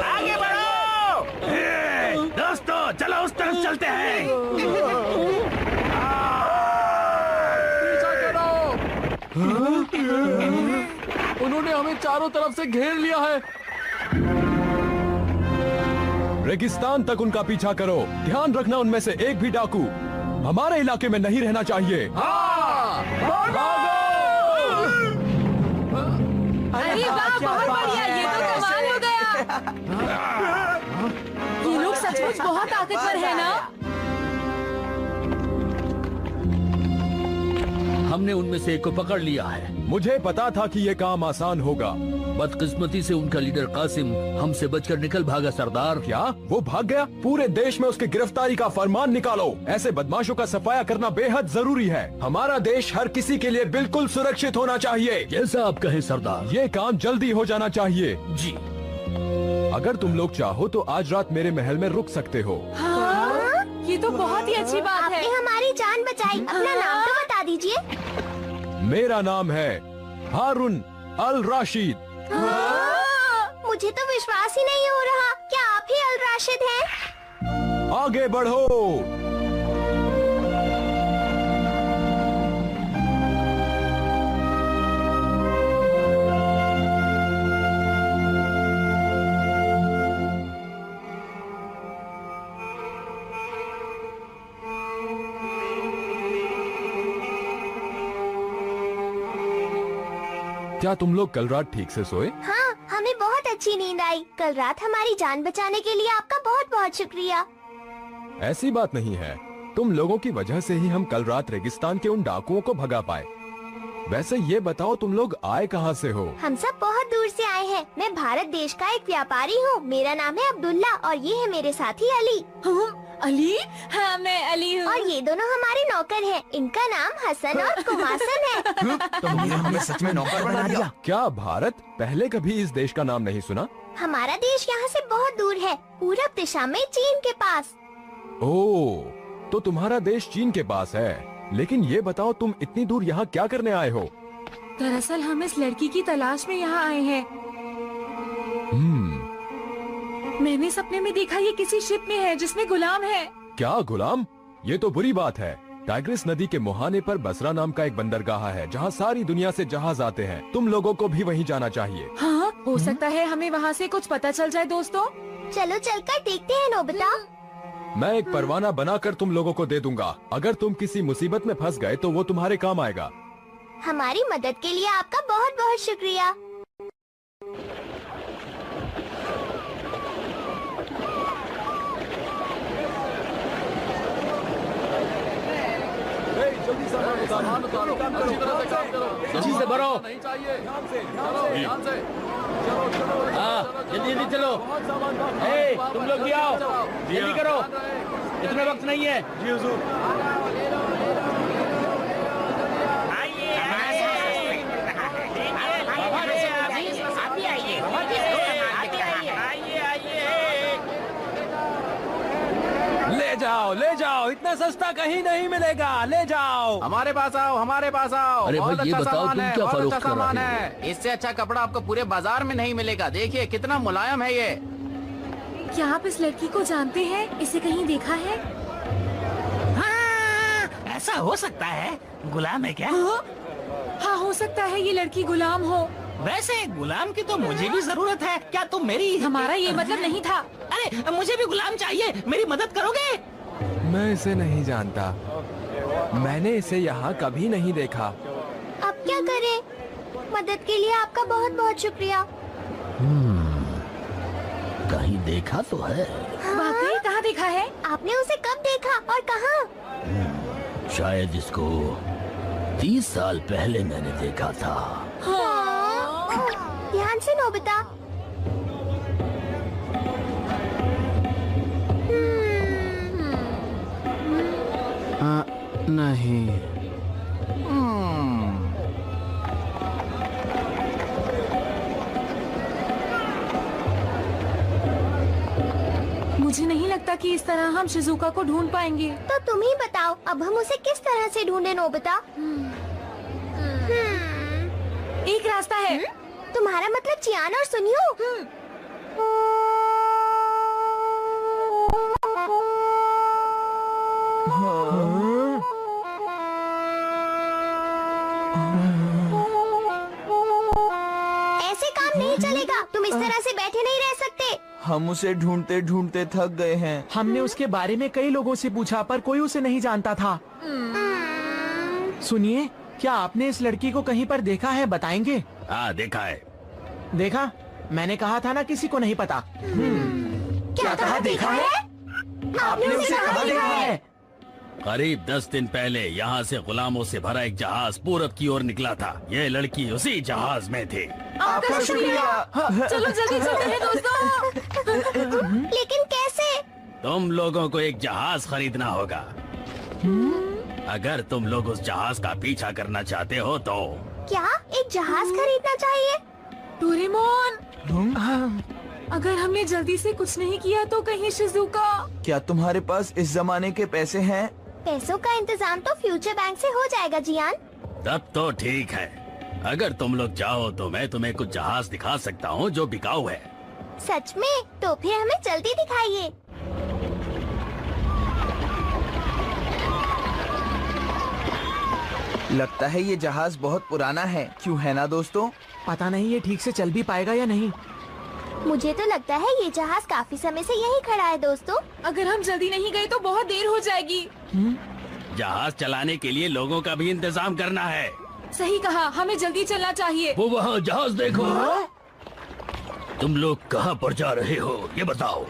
आगे बढ़ो। दोस्तों चलो उस तरफ चलते हैं। उन्होंने हमें चारों तरफ से घेर लिया है। रेगिस्तान तक उनका पीछा करो। ध्यान रखना उनमें से एक भी डाकू हमारे इलाके में नहीं रहना चाहिए। अरे वाह, बहुत बढ़िया, ये तो कमाल हो गया। ये लोग सचमुच बहुत ताकतवर है ना? हमने उनमें से एक को पकड़ लिया है। मुझे पता था कि ये काम आसान होगा। बदकिस्मती से उनका लीडर कासिम हमसे बचकर निकल भागा सरदार। क्या वो भाग गया? पूरे देश में उसकी गिरफ्तारी का फरमान निकालो। ऐसे बदमाशों का सफाया करना बेहद जरूरी है। हमारा देश हर किसी के लिए बिल्कुल सुरक्षित होना चाहिए। जैसा आप कहें सरदार। ये काम जल्दी हो जाना चाहिए। जी। अगर तुम लोग चाहो तो आज रात मेरे महल में रुक सकते हो। हाँ, ये तो बहुत ही अच्छी बात है। आपने हमारी जान बचाई। अपना नाम तो बता दीजिए। मेरा नाम है हारून अल राशिद। मुझे तो विश्वास ही नहीं हो रहा। क्या आप ही अल राशिद हैं? आगे बढ़ो। क्या तुम लोग कल रात ठीक से सोए? हाँ, हमें बहुत अच्छी नींद आई। कल रात हमारी जान बचाने के लिए आपका बहुत बहुत शुक्रिया। ऐसी बात नहीं है। तुम लोगों की वजह से ही हम कल रात रेगिस्तान के उन डाकुओं को भगा पाए। वैसे ये बताओ तुम लोग आए कहाँ से हो? हम सब बहुत दूर से आए हैं। मैं भारत देश का एक व्यापारी हूँ। मेरा नाम है अब्दुल्ला और ये है मेरे साथी अली। अली? हाँ, मैं अली हूँ। और ये दोनों हमारे नौकर हैं। इनका नाम हसन और कुमासन है। तुमने हमें सच में नौकर बना दिया। क्या भारत? पहले कभी इस देश का नाम नहीं सुना? हमारा देश यहाँ से बहुत दूर है, पूरब दिशा में चीन के पास। ओह, तो तुम्हारा देश चीन के पास है। लेकिन ये बताओ तुम इतनी दूर यहाँ क्या करने आए हो? दरअसल हम इस लड़की की तलाश में यहाँ आए हैं। मैंने सपने में देखा ये किसी शिप में है जिसमें गुलाम है। क्या गुलाम? ये तो बुरी बात है। टाइग्रिस नदी के मुहाने पर बसरा नाम का एक बंदरगाह है जहाँ सारी दुनिया से जहाज आते हैं। तुम लोगों को भी वहीं जाना चाहिए। हाँ, हो सकता है हमें वहाँ से कुछ पता चल जाए। दोस्तों चलो चलकर देखते हैं नोबिता। मैं एक परवाना बनाकर तुम लोगों को दे दूंगा। अगर तुम किसी मुसीबत में फंस गए तो वो तुम्हारे काम आएगा। हमारी मदद के लिए आपका बहुत बहुत शुक्रिया। जल्दी सामान उतारो। जल्दी से भरो। हाँ, जल्दी चलो। तुम लोग भी आओ, जल्दी करो, इतना वक्त नहीं है। जी हुजूर। ले जाओ, इतना सस्ता कहीं नहीं मिलेगा। ले जाओ। हमारे पास आओ, हमारे पास आओ। अरे भाई, ये बताओ तुम क्या फरोख्त कर रहे हो? इससे अच्छा कपड़ा आपको पूरे बाजार में नहीं मिलेगा। देखिए कितना मुलायम है ये। क्या आप इस लड़की को जानते हैं? इसे कहीं देखा है? हाँ, ऐसा हो सकता है। गुलाम है क्या? हाँ, हो सकता है ये लड़की गुलाम हो। वैसे गुलाम की तो मुझे भी जरूरत है। क्या तुम मेरी हमारा ये मतलब नहीं था। अरे मुझे भी गुलाम चाहिए, मेरी मदद करोगे? मैं इसे नहीं जानता, मैंने इसे यहाँ कभी नहीं देखा। अब क्या करें? मदद के लिए आपका बहुत बहुत शुक्रिया। कहीं देखा तो है? वाकई कहाँ देखा है? आपने उसे कब देखा और कहाँ? शायद इसको 30 साल पहले मैंने देखा था। ध्यान से नोबिता। नहीं। मुझे नहीं लगता कि इस तरह हम शिजुका को ढूंढ पाएंगे। तो तुम ही बताओ, अब हम उसे किस तरह से ढूंढे नोबिता? एक रास्ता है। तुम्हारा मतलब चियान और सुनियो? ऐसे काम नहीं चलेगा। तुम इस तरह से बैठे नहीं रह सकते। हम उसे ढूंढते ढूंढते थक गए हैं। हमने उसके बारे में कई लोगों से पूछा पर कोई उसे नहीं जानता था। सुनिए, क्या आपने इस लड़की को कहीं पर देखा है? बताएंगे? हाँ देखा है। देखा? मैंने कहा था ना किसी को नहीं पता। क्या कहा देखा है? आपने उसे कहाँ देखा है? करीब 10 दिन पहले यहाँ से गुलामों से भरा एक जहाज पूरब की ओर निकला था। ये लड़की उसी जहाज में थी। आपका शुक्रिया। चलो जल्दी चलते हैं दोस्तों। लेकिन कैसे? तुम लोगों को एक जहाज खरीदना होगा। अगर तुम लोग उस जहाज का पीछा करना चाहते हो तो। क्या एक जहाज खरीदना चाहिए? डोरेमोन, अगर हमने जल्दी से कुछ नहीं किया तो कहीं शिजुका। क्या तुम्हारे पास इस जमाने के पैसे हैं? पैसों का इंतजाम तो फ्यूचर बैंक से हो जाएगा जियान। तब तो ठीक है। अगर तुम लोग चाहो तो मैं तुम्हें कुछ जहाज दिखा सकता हूँ जो बिकाऊ है। सच में? तो फिर हमें जल्दी दिखाइए। लगता है ये जहाज बहुत पुराना है, क्यों है ना दोस्तों? पता नहीं ये ठीक से चल भी पाएगा या नहीं। मुझे तो लगता है ये जहाज काफी समय से यहीं खड़ा है दोस्तों। अगर हम जल्दी नहीं गए तो बहुत देर हो जाएगी। जहाज चलाने के लिए लोगों का भी इंतजाम करना है। सही कहा, हमें जल्दी चलना चाहिए। वो वहाँ जहाज देखो। तुम लोग कहाँ पर जा रहे हो ये बताओ।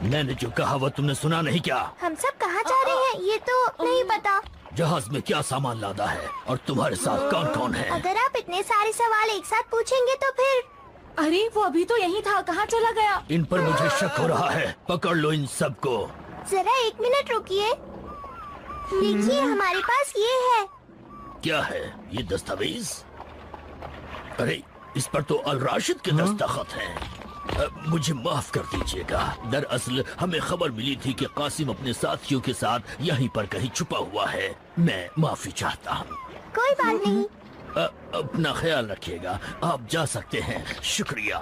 मैंने जो कहा वो तुमने सुना नहीं क्या? हम सब कहाँ जा रहे हैं ये तो नहीं पता। जहाज में क्या सामान लादा है और तुम्हारे साथ कौन कौन है? अगर आप इतने सारे सवाल एक साथ पूछेंगे तो फिर। अरे वो अभी तो यहीं था, कहाँ चला गया? इन पर मुझे शक हो रहा है। पकड़ लो इन सबको। जरा 1 मिनट रुकिए। देखिए हमारे पास ये है। क्या है ये दस्तावेज? अरे इस पर तो अल राशिद के दस्तखत हैं। मुझे माफ कर दीजिएगा। दरअसल हमें खबर मिली थी कि कासिम अपने साथियों के साथ यहीं पर कहीं छुपा हुआ है। मैं माफी चाहता हूँ। कोई बात नहीं। अपना ख्याल रखिएगा। आप जा सकते हैं। शुक्रिया।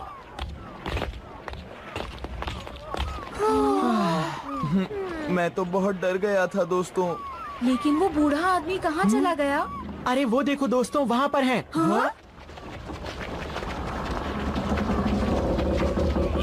मैं तो बहुत डर गया था दोस्तों। लेकिन वो बूढ़ा आदमी कहाँ चला गया? अरे वो देखो दोस्तों, वहाँ पर है।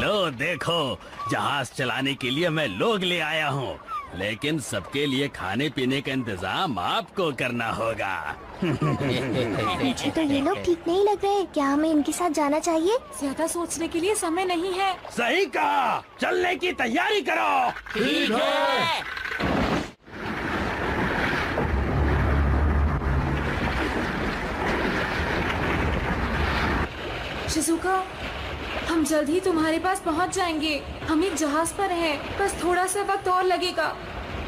लो देखो, जहाज चलाने के लिए मैं लोग ले आया हूँ, लेकिन सबके लिए खाने पीने का इंतजाम आपको करना होगा। मुझे तो ये लोग ठीक नहीं लग रहे। क्या हमें इनके साथ जाना चाहिए? ज्यादा सोचने के लिए समय नहीं है। सही कहा, चलने की तैयारी करो। ठीक है। शिजुका, हम जल्द ही तुम्हारे पास पहुंच जाएंगे। हम एक जहाज पर हैं, बस थोड़ा सा वक्त और लगेगा।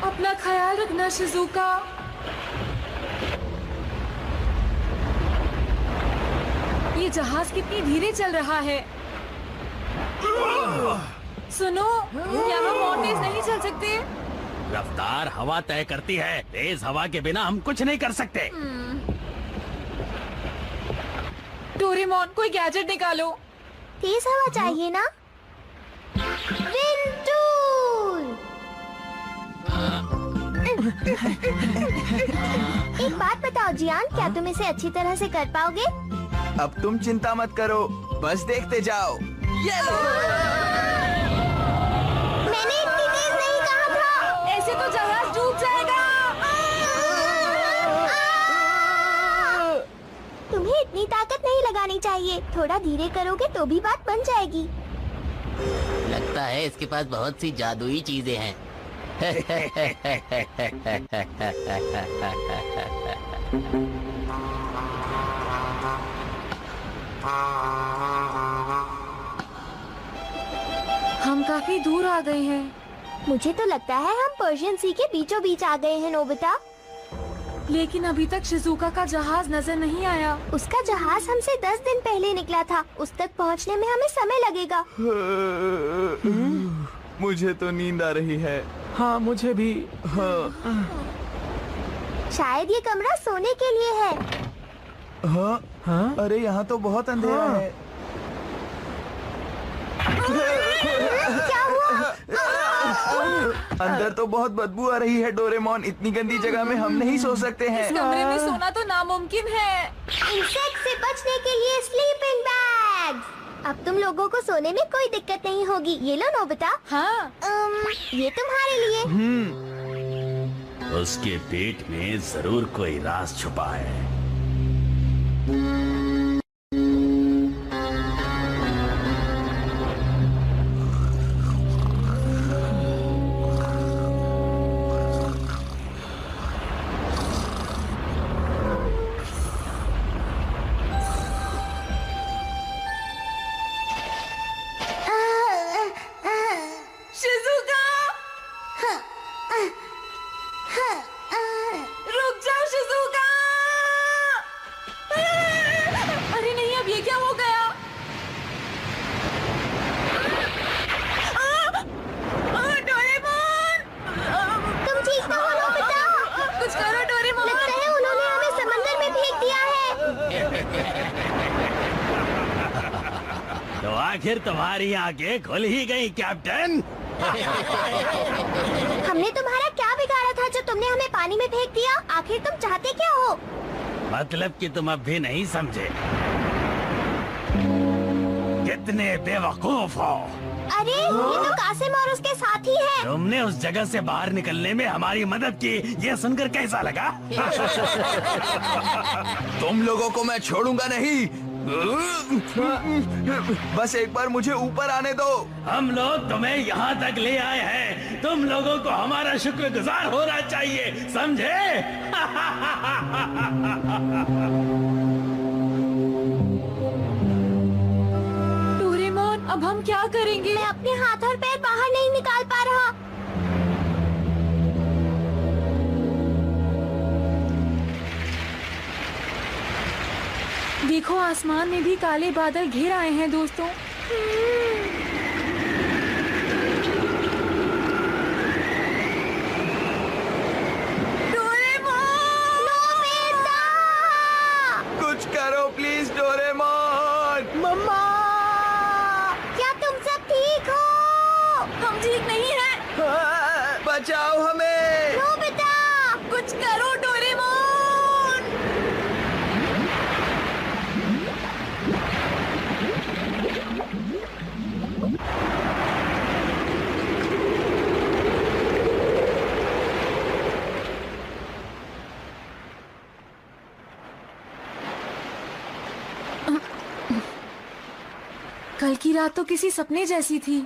अपना ख्याल रखना शिजुका। ये जहाज कितनी धीरे चल रहा है। सुनो, यहाँ और तेज नहीं चल सकते। रफ्तार हवा तय करती है। तेज हवा के बिना हम कुछ नहीं कर सकते। डोरेमोन, कोई गैजेट निकालो। तेज हवा चाहिए ना? Wind tool. एक बात बताओ जियान, क्या तुम इसे अच्छी तरह से कर पाओगे? अब तुम चिंता मत करो, बस देखते जाओ। ये लो। मैंने इतनी तेज नहीं कहा था। ऐसे तो जहाज डूब जाएगा। तुम्हें इतनी ताकत नहीं लगानी चाहिए, थोड़ा धीरे करोगे तो भी बात बन जाएगी। लगता है इसके पास बहुत सी जादुई चीजें हैं। हम काफी दूर आ गए हैं। मुझे तो लगता है हम पर्शियन सी के बीचों बीच आ गए हैं नोबिता। लेकिन अभी तक शिजुका का जहाज नजर नहीं आया। उसका जहाज हमसे 10 दिन पहले निकला था, उस तक पहुंचने में हमें समय लगेगा। मुझे तो नींद आ रही है। हाँ मुझे भी। शायद ये कमरा सोने के लिए है। हाँ? हाँ? अरे यहाँ तो बहुत अंधेरा हाँ। है। क्या हुआ? अंदर तो बहुत बदबू आ रही है डोरेमोन, इतनी गंदी जगह में हम नहीं सो सकते हैं। इस कमरे में सोना तो नामुमकिन है। इंसेक्ट से बचने के लिए स्लीपिंग बैग्स। अब तुम लोगों को सोने में कोई दिक्कत नहीं होगी। ये लो नोबिता। हाँ। ये तुम्हारे लिए। उसके पेट में जरूर कोई राज छुपा है। शिजुका! रुक जाओ शिजुका! अरे नहीं, अब ये क्या हो गया? डोरेमोन! तुम ठीक तो हो नोबिता? कुछ करो डोरेमोन! लगता है उन्होंने हमें समंदर में फेंक दिया है। तो आखिर तुम्हारी आंखें खुल ही गई कैप्टन। हमने तुम्हारा क्या बिगाड़ा था जो तुमने हमें पानी में फेंक दिया? आखिर तुम चाहते क्या हो? मतलब कि तुम अब भी नहीं समझे। कितने बेवकूफ हो। अरे ये तो कासिम और उसके साथी है। तुमने उस जगह से बाहर निकलने में हमारी मदद की, ये सुनकर कैसा लगा? तुम लोगों को मैं छोड़ूंगा नहीं। बस एक बार मुझे ऊपर आने दो। हम लोग तुम्हें यहाँ तक ले आए हैं, तुम लोगों को हमारा शुक्रगुजार होना चाहिए, समझे? डोरेमोन, अब हम क्या करेंगे? मैं अपने हाथ और पैर बाहर नहीं निकाल पा रहा। देखो, आसमान में भी काले बादल घिर आए हैं दोस्तों। कुछ करो प्लीज डोरेमोन। मम्मा! क्या तुम सब ठीक हो? हम ठीक नहीं हैं। बचाओ हमें। नोबिता! कुछ करो डोरेमोन! कल की रात तो किसी सपने जैसी थी।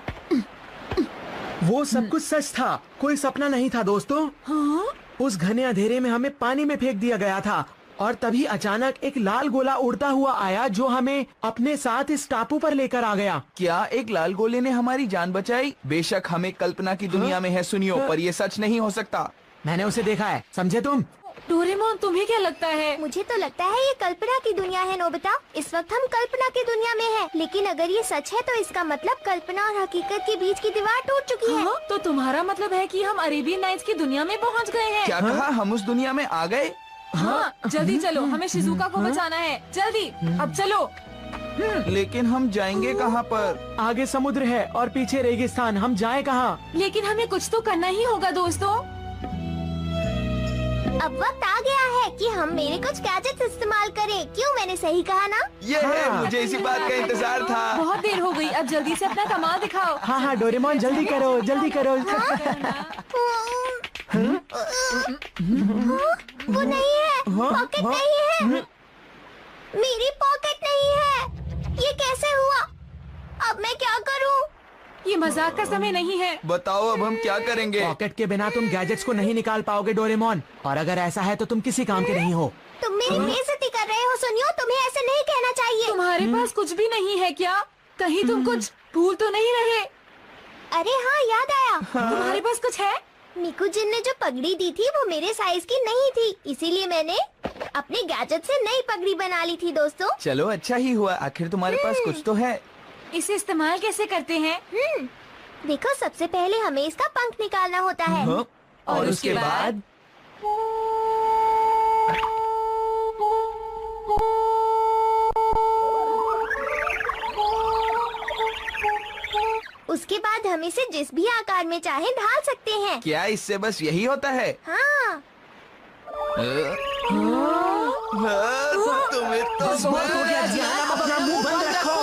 वो सब कुछ सच था, कोई सपना नहीं था दोस्तों। हाँ? उस घने अंधेरे में हमें पानी में फेंक दिया गया था और तभी अचानक एक लाल गोला उड़ता हुआ आया जो हमें अपने साथ इस टापू पर लेकर आ गया। क्या एक लाल गोले ने हमारी जान बचाई? बेशक हमें कल्पना की दुनिया में है सुनियो, पर ये सच नहीं हो सकता। मैंने उसे देखा है, समझे तुम? डोरेमोन, तुम्हें क्या लगता है? मुझे तो लगता है ये कल्पना की दुनिया है नोबिता। इस वक्त हम कल्पना की दुनिया में हैं। लेकिन अगर ये सच है तो इसका मतलब कल्पना और हकीकत के बीच की दीवार टूट चुकी है। हाँ? तो तुम्हारा मतलब है कि हम अरेबियन नाइट्स की दुनिया में पहुंच गए हैं। क्या कहा? हम उस दुनिया में आ गए? हाँ, जल्दी चलो, हमें शिजुका को बचाना है। जल्दी, अब चलो। लेकिन हम जाएंगे कहाँ पर? आगे समुद्र है और पीछे रेगिस्तान, हम जाए कहाँ? लेकिन हमें कुछ तो करना ही होगा दोस्तों। अब वक्त आ गया है कि हम मेरे कुछ गैजेट्स इस्तेमाल करें। क्यों, मैंने सही कहा ना? ये है, मुझे इसी बात का इंतजार था। बहुत देर हो गई, अब जल्दी से अपना कमाल दिखाओ। हाँ हाँ डोरेमोन, जल्दी करो जल्दी करो। वो नहीं है, पॉकेट नहीं है, मेरी पॉकेट नहीं है। ये कैसे हुआ? अब मैं क्या करूं? ये मजाक का समय नहीं है। बताओ अब हम क्या करेंगे? पॉकेट के बिना तुम गैजेट्स को नहीं निकाल पाओगे डोरेमोन, और अगर ऐसा है तो तुम किसी काम के नहीं हो। तुम मेरी बेइज्जती कर रहे हो। सुनियो, तुम्हें ऐसे नहीं कहना चाहिए। तुम्हारे पास कुछ भी नहीं है क्या? कहीं तुम कुछ भूल तो नहीं रहे? अरे हाँ, याद आया। तुम्हारे पास कुछ है? मिकू जिन ने जो पगड़ी दी थी वो मेरे साइज की नहीं थी, इसीलिए मैंने अपने गैजेट से नई पगड़ी बना ली थी। दोस्तों, चलो अच्छा ही हुआ, आखिर तुम्हारे पास कुछ तो है। इसे इस्तेमाल कैसे करते हैं? देखो, सबसे पहले हमें इसका पंख निकालना होता है। हाँ? और उसके बाद? उसके बाद हम इसे जिस भी आकार में चाहे ढाल सकते हैं। क्या इससे बस यही होता है? हाँ। तुम्हें तो अपना मुंह बंद रखो।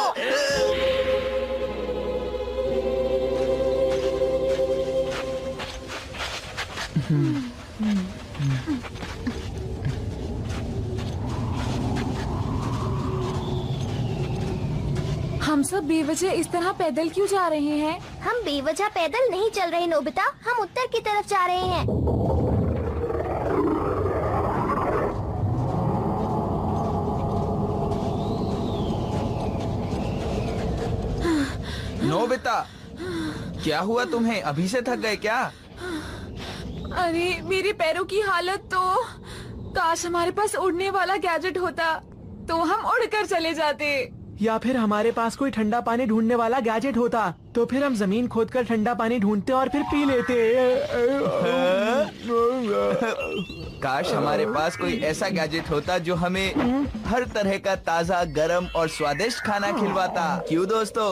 हम सब बेवजह इस तरह पैदल क्यों जा रहे हैं? हम बेवजह पैदल नहीं चल रहे नोबिता, हम उत्तर की तरफ जा रहे हैं। नोबिता, क्या हुआ तुम्हें? अभी से थक गए क्या? अरे मेरे पैरों की हालत तो। काश हमारे पास उड़ने वाला गैजेट होता तो हम उड़कर चले जाते। या फिर हमारे पास कोई ठंडा पानी ढूंढने वाला गैजेट होता तो फिर हम जमीन खोदकर ठंडा पानी ढूंढते और फिर पी लेते। काश हमारे पास कोई ऐसा गैजेट होता जो हमें हर तरह का ताज़ा, गर्म और स्वादिष्ट खाना खिलवाता। क्यों दोस्तों?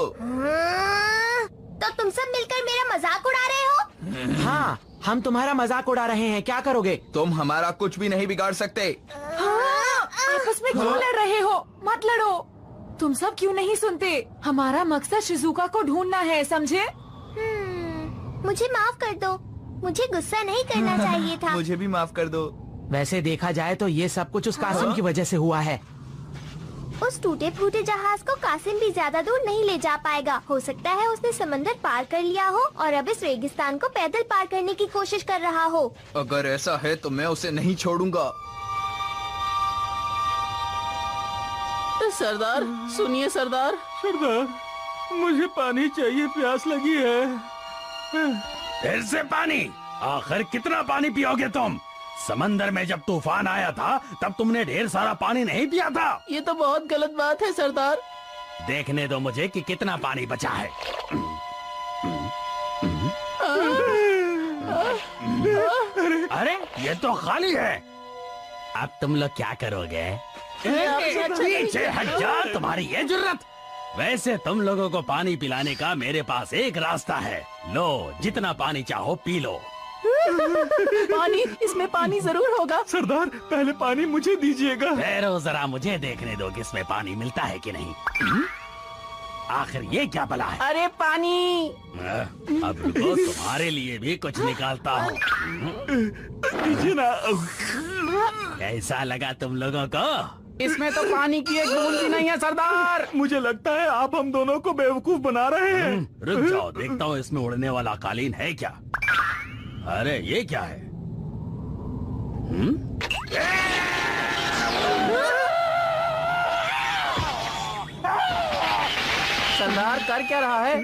तो तुम सब मिलकर मेरा मजाक उड़ा रहे हो? हाँ, हम तुम्हारा मजाक उड़ा रहे हैं। क्या करोगे? तुम हमारा कुछ भी नहीं बिगाड़ सकते। आपस में क्यों लड़ रहे हो? मत लड़ो। तुम सब क्यों नहीं सुनते? हमारा मकसद शिजुका को ढूंढना है, समझे? मुझे माफ कर दो, मुझे गुस्सा नहीं करना चाहिए था। मुझे भी माफ कर दो। वैसे देखा जाए तो ये सब कुछ उस कासिम की वजह से हुआ है। उस टूटे फूटे जहाज को कासिम भी ज्यादा दूर नहीं ले जा पाएगा। हो सकता है उसने समंदर पार कर लिया हो और अब इस रेगिस्तान को पैदल पार करने की कोशिश कर रहा हो। अगर ऐसा है तो मैं उसे नहीं छोड़ूंगा। सरदार सुनिए सरदार। सरदार, मुझे पानी चाहिए, प्यास लगी है। फिर से पानी? आखिर कितना पानी पियोगे तुम? समंदर में जब तूफान आया था तब तुमने ढेर सारा पानी नहीं पिया था। ये तो बहुत गलत बात है सरदार। देखने दो मुझे कि कितना पानी बचा है। अरे ये तो खाली है। अब तुम लोग क्या करोगे? पीछे हट जा, तुम्हारी ये जुर्रत। वैसे तुम लोगों को पानी पिलाने का मेरे पास एक रास्ता है। लो, जितना पानी चाहो पी लो। पानी, इसमें पानी जरूर होगा। सरदार, पहले पानी मुझे दीजिएगा। ठहरो जरा, मुझे देखने दो कि इसमें पानी मिलता है कि नहीं। आखिर ये क्या बला है? अरे पानी। अब रुको, तुम्हारे लिए भी कुछ निकालता हूँ। दीजिए ना। कैसा लगा तुम लोगों को? इसमें तो पानी की एक बूंद भी नहीं है सरदार। मुझे लगता है आप हम दोनों को बेवकूफ बना रहे हैं। रुक जाओ, देखता हूँ इसमें उड़ने वाला कालीन है क्या। अरे ये क्या है? सरदार कर क्या रहा है?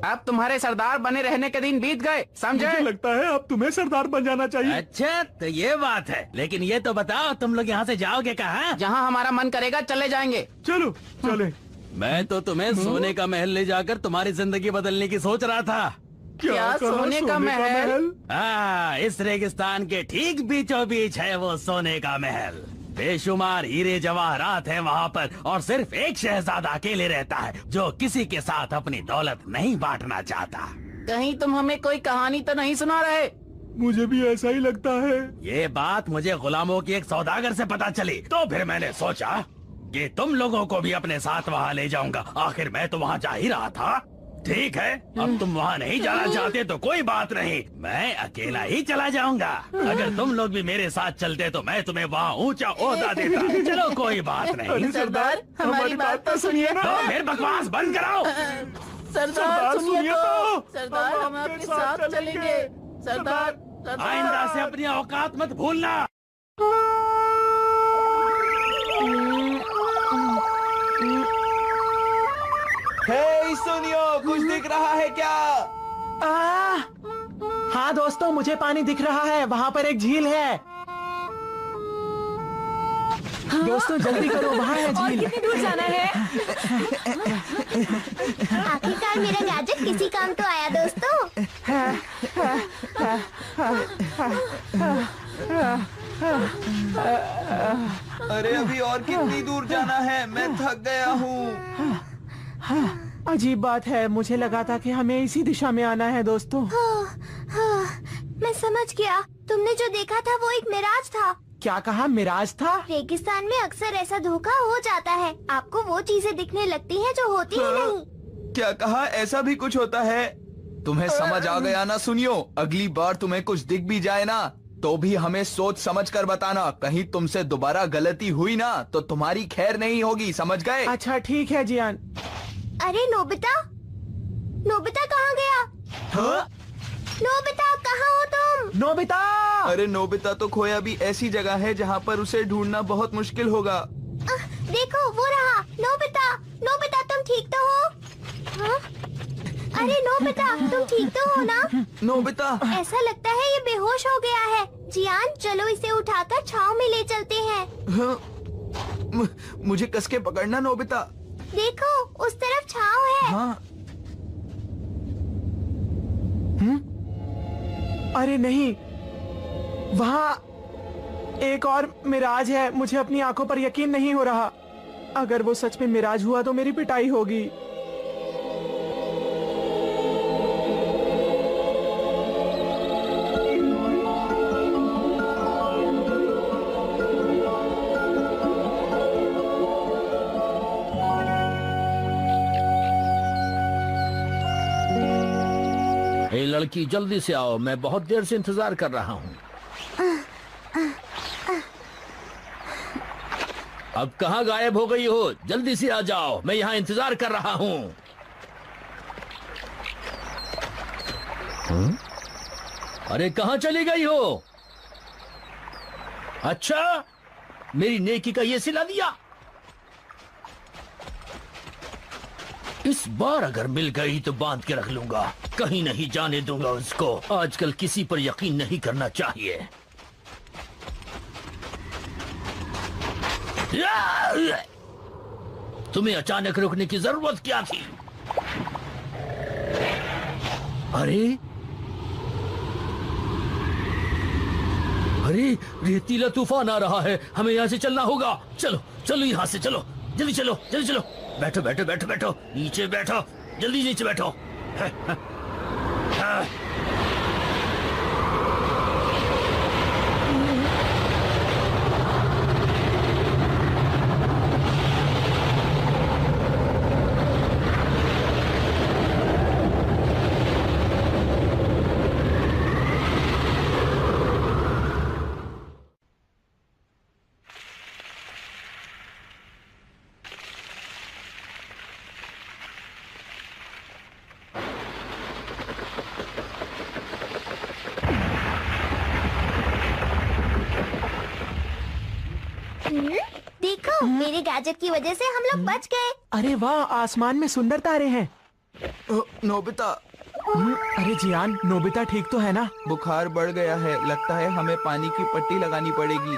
अब तुम्हारे सरदार बने रहने के दिन बीत गए, समझे? मुझे लगता है अब तुम्हें सरदार बन जाना चाहिए। अच्छा तो ये बात है, लेकिन ये तो बताओ तुम लोग यहाँ से जाओगे कहाँ? जहाँ हमारा मन करेगा चले जाएंगे। चलो चले। मैं तो तुम्हें सोने का महल ले जाकर तुम्हारी जिंदगी बदलने की सोच रहा था। क्या कहा? सोने का महल? हाँ, इस रेगिस्तान के ठीक बीचों बीच है वो सोने का महल। बेशुमार हीरे जवाहरात हैं वहाँ पर, और सिर्फ एक शहजादा अकेले रहता है जो किसी के साथ अपनी दौलत नहीं बांटना चाहता। कहीं तुम हमें कोई कहानी तो नहीं सुना रहे? मुझे भी ऐसा ही लगता है। ये बात मुझे गुलामों की एक सौदागर से पता चली, तो फिर मैंने सोचा कि तुम लोगों को भी अपने साथ वहाँ ले जाऊंगा। आखिर मैं तो वहाँ जा ही रहा था। ठीक है, अब तुम वहाँ नहीं जाना चाहते तो कोई बात नहीं, मैं अकेला ही चला जाऊंगा। अगर तुम लोग भी मेरे साथ चलते तो मैं तुम्हें वहाँ ऊंचा ओहदा देता। चलो कोई बात नहीं। सरदार, हमारी बात तो सुनिए ना। तो फिर बकवास बंद कराओ। सरदार सुनिए तो। सरदार, हम आपके साथ चलेंगे। सरदार, आइंदा से अपनी औकात मत भूलना। हे सुनियो, कुछ दिख रहा है क्या? हाँ दोस्तों, मुझे पानी दिख रहा है। वहाँ पर एक झील है। दोस्तों जल्दी करो, वहाँ है और झील। कितनी दूर जाना है? आखिरकार मेरा गैजेट किसी काम तो आया दोस्तों। अरे अभी और कितनी दूर जाना है? मैं थक गया हूँ। अजीब बात है, मुझे लगा था कि हमें इसी दिशा में आना है दोस्तों। मैं समझ गया, तुमने जो देखा था वो एक मिराज था। क्या कहा? मिराज था? रेगिस्तान में अक्सर ऐसा धोखा हो जाता है, आपको वो चीजें दिखने लगती हैं जो होती ही नहीं। क्या कहा? ऐसा भी कुछ होता है? तुम्हें समझ आ गया ना? सुनियो, अगली बार तुम्हें कुछ दिख भी जाए ना तो भी हमें सोच समझ कर बताना। कहीं तुमसे दोबारा गलती हुई ना तो तुम्हारी खैर नहीं होगी, समझ गए? अच्छा ठीक है जियान। अरे नोबिता, नोबिता कहाँ गया? नोबिता कहाँ हो तुम? नोबिता! अरे नोबिता तो खोया भी ऐसी जगह है जहाँ पर उसे ढूंढना बहुत मुश्किल होगा। देखो वो रहा। नोबिता, नोबिता तुम ठीक तो हो? हाँ? अरे नोबिता, तुम ठीक तो हो ना? नोबिता, ऐसा लगता है ये बेहोश हो गया है। जियान, चलो इसे उठाकर छाव में ले चलते हैं। हाँ, मुझे कसके पकड़ना नोबिता। देखो उस तरफ छाव है। हाँ। अरे नहीं, वहाँ एक और मिराज है। मुझे अपनी आंखों पर यकीन नहीं हो रहा। अगर वो सच में मिराज हुआ तो मेरी पिटाई होगी। हे लड़की, जल्दी से आओ, मैं बहुत देर से इंतजार कर रहा हूँ। अब कहाँ गायब हो गई हो? जल्दी से आ जाओ, मैं यहाँ इंतजार कर रहा हूँ। अरे कहाँ चली गई हो? अच्छा, मेरी नेकी का ये सिला दिया। इस बार अगर मिल गई तो बांध के रख लूंगा, कहीं नहीं जाने दूंगा उसको। आजकल किसी पर यकीन नहीं करना चाहिए। तुम्हें अचानक रुकने की जरूरत क्या थी? अरे अरे, रेतीला तूफान आ रहा है, हमें यहाँ से चलना होगा। चलो चलो, यहाँ से चलो, जल्दी चलो, जल्दी चलो। बैठो बैठो बैठो बैठो, नीचे बैठो, जल्दी नीचे बैठो। देखो, मेरे गैजेट की वजह से हम लोग बच गए। अरे वाह, आसमान में सुंदर तारे हैं। नोबिता, अरे जियान, नोबिता ठीक तो है ना? बुखार बढ़ गया है, लगता है हमें पानी की पट्टी लगानी पड़ेगी।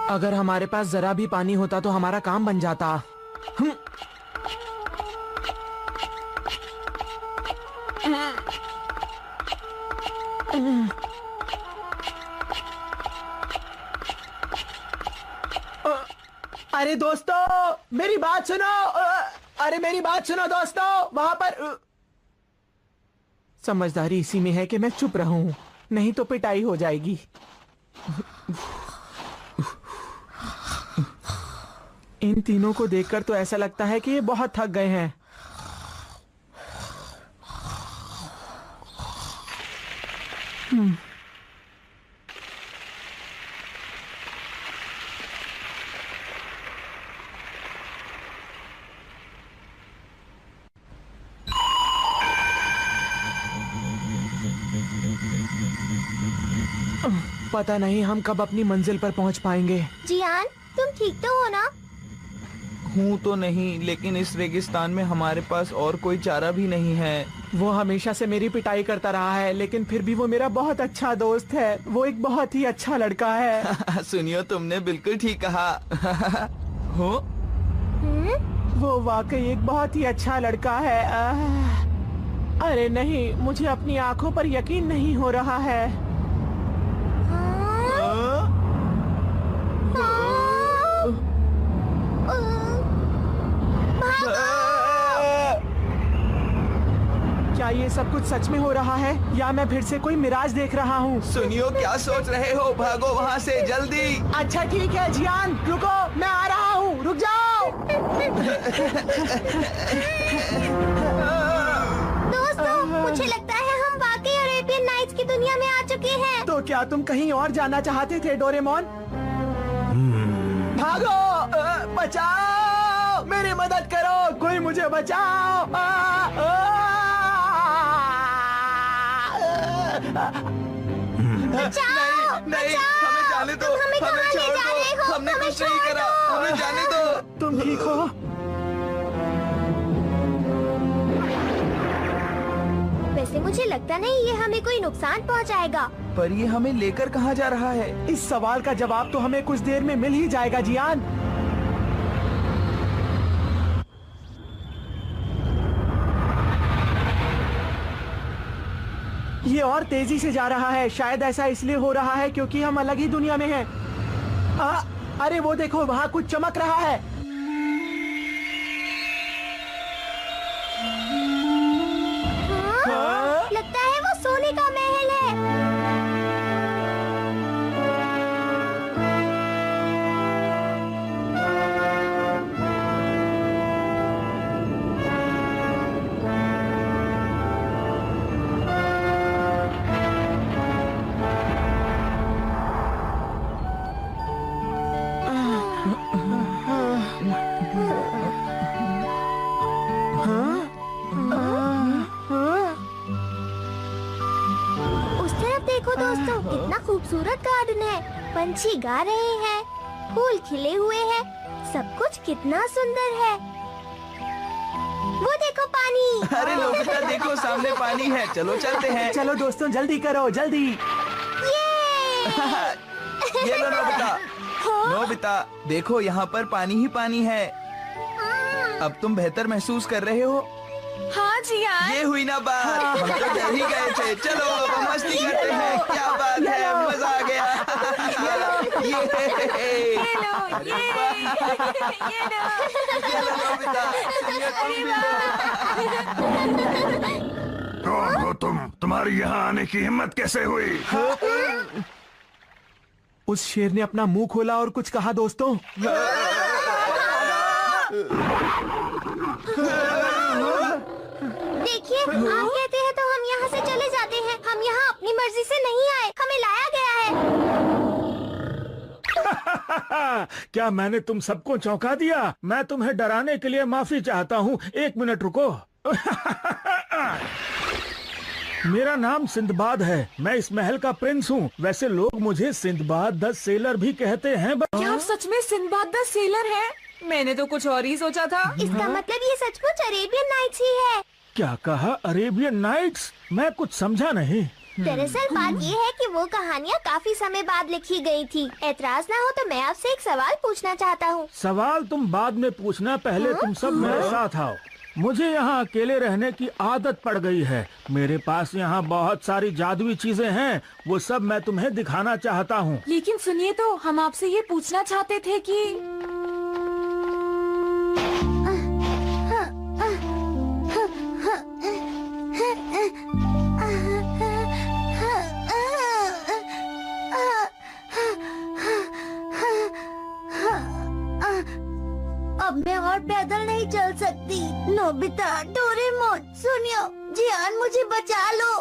अगर हमारे पास जरा भी पानी होता तो हमारा काम बन जाता। अरे दोस्तों मेरी बात सुनो। अरे मेरी बात सुनो दोस्तों, वहां पर समझदारी इसी में है कि मैं चुप रहूं, नहीं तो पिटाई हो जाएगी। इन तीनों को देखकर तो ऐसा लगता है कि ये बहुत थक गए हैं। पता नहीं हम कब अपनी मंजिल पर पहुंच पाएंगे। जियान, तुम ठीक तो हो ना? हूँ तो नहीं, लेकिन इस रेगिस्तान में हमारे पास और कोई चारा भी नहीं है। वो हमेशा से मेरी पिटाई करता रहा है, लेकिन फिर भी वो मेरा बहुत अच्छा दोस्त है। वो एक बहुत ही अच्छा लड़का है। सुनियो, तुमने बिल्कुल ठीक कहा। हो? वो वाकई एक बहुत ही अच्छा लड़का है। अरे नहीं, मुझे अपनी आंखों पर यकीन नहीं हो रहा है। क्या ये सब कुछ सच में हो रहा है या मैं फिर से कोई मिराज देख रहा हूँ? सुनियो, क्या सोच रहे हो? भागो वहाँ से जल्दी। अच्छा ठीक है जियान, रुको, मैं आ रहा हूँ, रुक जाओ। दोस्तों, मुझे लगता है हम वाकई अरेबियन नाइट्स की दुनिया में आ चुके हैं। तो क्या तुम कहीं और जाना चाहते थे डोरेमोन? भागो, बचाओ, मेरी मदद करो, कोई मुझे बचाओ। नहीं, हमें जाने दो, हमें छोड़ दो, हमने कुछ नहीं करा, हमें जाने दो। तुम ठीक हो? वैसे मुझे लगता नहीं ये हमें कोई नुकसान पहुंचाएगा। पर ये हमें लेकर कहाँ जा रहा है? इस सवाल का जवाब तो हमें कुछ देर में मिल ही जाएगा जियान। ये और तेजी से जा रहा है। शायद ऐसा इसलिए हो रहा है क्योंकि हम अलग ही दुनिया में हैं। अरे वो देखो, वहाँ कुछ चमक रहा है। लगता है वो सोने का महल है। दोस्तों, कितना खूबसूरत गार्डन है। पंछी गा रहे हैं, फूल खिले हुए हैं, सब कुछ कितना सुंदर है। वो देखो पानी। अरे नोबिता, देखो सामने पानी है, चलो चलते हैं। चलो दोस्तों, जल्दी करो, जल्दी। ये लो नोबिता। नोबिता, देखो यहाँ पर पानी ही पानी है। अब तुम बेहतर महसूस कर रहे हो? हाँ जियान। ये हुई ना बात, हम तो डर ही गए थे। चलो अब हम मस्ती करते हैं। क्या बात है, मजा आ गया। ये लो, नोबिता, कौन हो तुम? तुम्हारी यहाँ आने की हिम्मत कैसे हुई? उस शेर ने अपना मुंह खोला और कुछ कहा दोस्तों। देखिए, आप कहते हैं तो हम यहाँ से चले जाते हैं। हम यहाँ अपनी मर्जी से नहीं आए, हमें लाया गया है। क्या मैंने तुम सबको चौंका दिया? मैं तुम्हें डराने के लिए माफी चाहता हूँ। 1 मिनट रुको। मेरा नाम सिंदबाद है। मैं इस महल का प्रिंस हूँ। वैसे लोग मुझे सिंदबाद द सेलर भी कहते हैं। क्या आप सच में सिंदबाद द सेलर हैं? मैंने तो कुछ और ही सोचा था। इसका मतलब ये सचमुच अरेबियन नाइट्स ही है। क्या कहा? Arabian Nights? मैं कुछ समझा नहीं। दरअसल बात ये है कि वो कहानियाँ काफी समय बाद लिखी गई थी। ऐतराज ना हो तो मैं आपसे एक सवाल पूछना चाहता हूँ। सवाल तुम बाद में पूछना, पहले तुम सब मेरे साथ आओ। मुझे यहाँ अकेले रहने की आदत पड़ गई है। मेरे पास यहाँ बहुत सारी जादुई चीजें हैं, वो सब मैं तुम्हें दिखाना चाहता हूँ। लेकिन सुनिए तो, हम आपसे ये पूछना चाहते थे कि अब मैं और पैदल नहीं चल सकती। नोबिता, डोरेमोन, सुनियो, जियान मुझे बचा लो।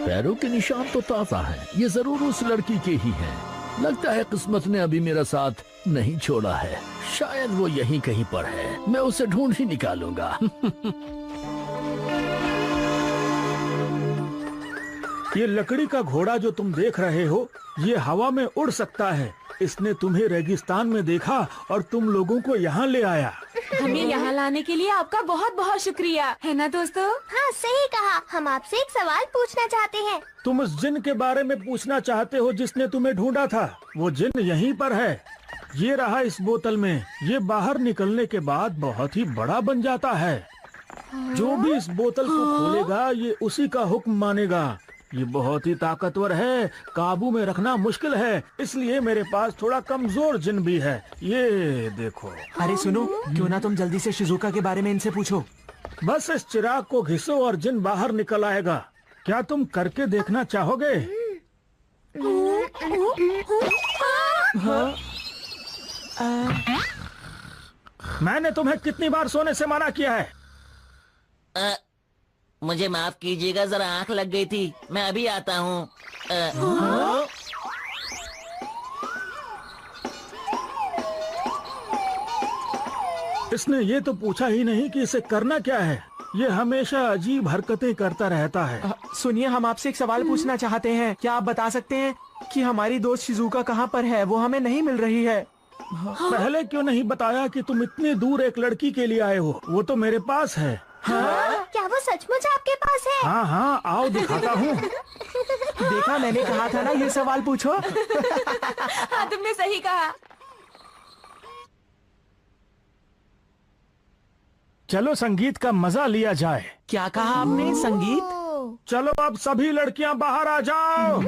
पैरों के निशान तो ताजा हैं। ये जरूर उस लड़की के ही हैं। लगता है किस्मत ने अभी मेरा साथ नहीं छोड़ा है। शायद वो यहीं कहीं पर है। मैं उसे ढूंढ ही निकालूंगा। ये लकड़ी का घोड़ा जो तुम देख रहे हो, ये हवा में उड़ सकता है। इसने तुम्हें रेगिस्तान में देखा और तुम लोगों को यहाँ ले आया। हमें यहाँ लाने के लिए आपका बहुत बहुत शुक्रिया, है ना दोस्तों? हाँ, सही कहा। हम आपसे एक सवाल पूछना चाहते हैं। तुम उस जिन के बारे में पूछना चाहते हो जिसने तुम्हें ढूंढा था? वो जिन यहीं पर है। ये रहा इस बोतल में। ये बाहर निकलने के बाद बहुत ही बड़ा बन जाता है। जो भी इस बोतल को खोलेगा, ये उसी का हुक्म मानेगा। ये बहुत ही ताकतवर है, काबू में रखना मुश्किल है, इसलिए मेरे पास थोड़ा कमजोर जिन भी है। ये देखो। अरे सुनो, क्यों ना तुम जल्दी से शिजुका के बारे में इनसे पूछो। बस इस चिराग को घिसो और जिन बाहर निकल आएगा। क्या तुम करके देखना चाहोगे? मैंने तुम्हें कितनी बार सोने से मना किया है? मुझे माफ कीजिएगा, जरा आंख लग गई थी। मैं अभी आता हूँ। इसने ये तो पूछा ही नहीं कि इसे करना क्या है। ये हमेशा अजीब हरकतें करता रहता है। सुनिए, हम आपसे एक सवाल पूछना चाहते हैं। क्या आप बता सकते हैं कि हमारी दोस्त शिजुका कहाँ पर है? वो हमें नहीं मिल रही है। पहले क्यों नहीं बताया कि तुम इतनी दूर एक लड़की के लिए आए हो? वो तो मेरे पास है। हाँ? क्या वो सचमुच आपके पास है? हाँ हाँ, आओ दिखाता हूँ। देखा, मैंने कहा था ना ये सवाल पूछो। हाँ, तुमने सही कहा। चलो संगीत का मजा लिया जाए। क्या कहा आपने? संगीत? चलो अब सभी लड़कियां बाहर आ जाओ।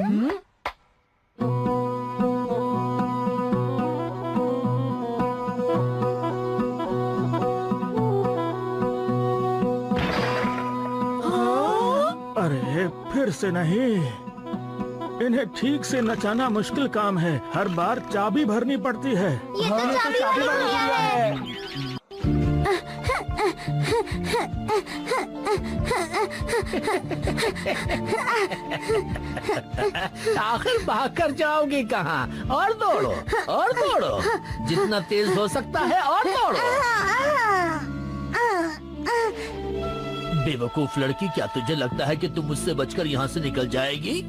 अरे फिर से नहीं। इन्हें ठीक से नचाना मुश्किल काम है। हर बार चाबी भरनी पड़ती है। ये तो चाबी भर दिया है। आखिर भाग कर जाओगी कहाँ? और दौड़ो, और दौड़ो, जितना तेज हो सकता है, और दौड़ो। बेवकूफ लड़की, क्या तुझे लगता है कि तुम मुझसे बचकर यहाँ से निकल जाएगी?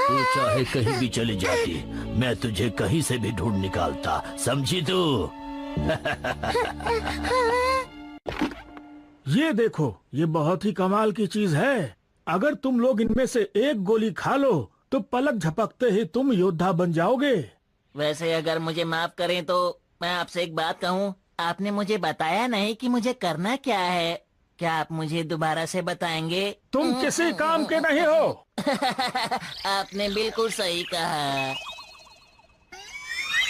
तू चाहे कहीं भी चली जाती, मैं तुझे कहीं से भी ढूंढ निकालता, समझी तू? ये देखो, ये बहुत ही कमाल की चीज है। अगर तुम लोग इनमें से एक गोली खा लो तो पलक झपकते ही तुम योद्धा बन जाओगे। वैसे अगर मुझे माफ करें तो मैं आपसे एक बात कहूँ। आपने मुझे बताया नहीं कि मुझे करना क्या है। क्या आप मुझे दोबारा से बताएंगे? तुम किसी काम के नहीं हो। आपने बिल्कुल सही कहा।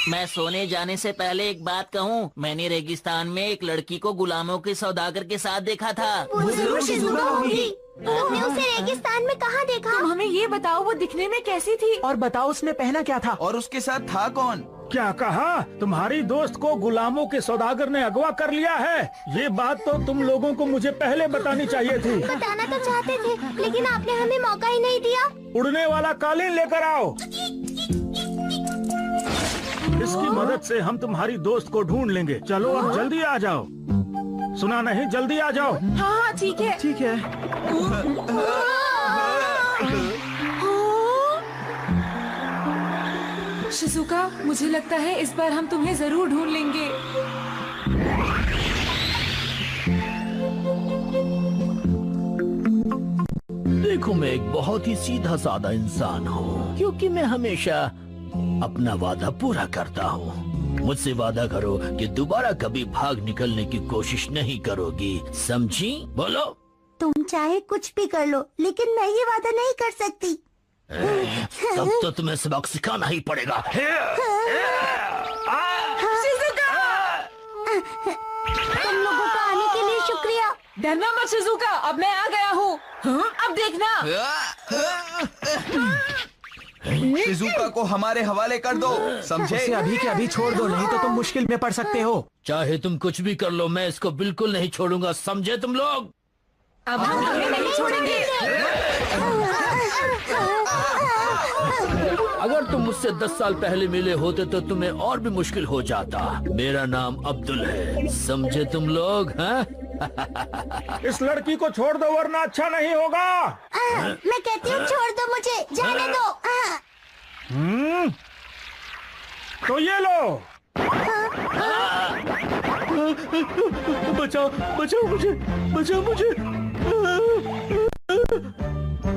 मैं सोने जाने से पहले एक बात कहूँ। मैंने रेगिस्तान में एक लड़की को गुलामों के सौदागर के साथ देखा था। वो जरूर शिजुका होगी। तुमने उसे रेगिस्तान में कहाँ देखा? तुम हमें ये बताओ, वो दिखने में कैसी थी? और बताओ उसने पहना क्या था? और उसके साथ था कौन? क्या कहा? तुम्हारी दोस्त को गुलामों के सौदागर ने अगवा कर लिया है। ये बात तो तुम लोगों को मुझे पहले बतानी चाहिए थी। बताना तो चाहते थे, लेकिन आपने हमें मौका ही नहीं दिया। उड़ने वाला कालीन लेकर आओ। इसकी मदद से हम तुम्हारी दोस्त को ढूंढ लेंगे। चलो अब जल्दी आ जाओ। सुना नहीं? जल्दी आ जाओ। हाँ हाँ, ठीक है। ठीक है। शिजुका, मुझे लगता है इस बार हम तुम्हें जरूर ढूंढ लेंगे। देखो, मैं एक बहुत ही सीधा साधा इंसान हूँ, क्योंकि मैं हमेशा अपना वादा पूरा करता हूँ। मुझसे वादा करो कि दोबारा कभी भाग निकलने की कोशिश नहीं करोगी, समझी? बोलो। तुम चाहे कुछ भी कर लो, लेकिन मैं ये वादा नहीं कर सकती। तब तो तुम्हें सबक सिखाना ही पड़ेगा। तुम लोगों का आने के लिए शुक्रिया। डरना मत शिजुका, अब मैं आ गया हूँ। अब देखना। शिजुका को हमारे हवाले कर दो, समझे? उसे अभी के अभी छोड़ दो, नहीं तो तुम मुश्किल में पड़ सकते हो। चाहे तुम कुछ भी कर लो, मैं इसको बिल्कुल नहीं छोड़ूंगा, समझे तुम लोग? अब हम तुम्हें नहीं छोड़ेंगे। अगर तुम मुझसे 10 साल पहले मिले होते तो तुम्हें और भी मुश्किल हो जाता। मेरा नाम अब्दुल है, समझे तुम लोग? हाँ? इस लड़की को छोड़ दो वरना अच्छा नहीं होगा। मैं कहती हूँ छोड़ दो मुझे, जाने दो। तो ये लो। बचाओ बचाओ मुझे, बचाओ मुझे।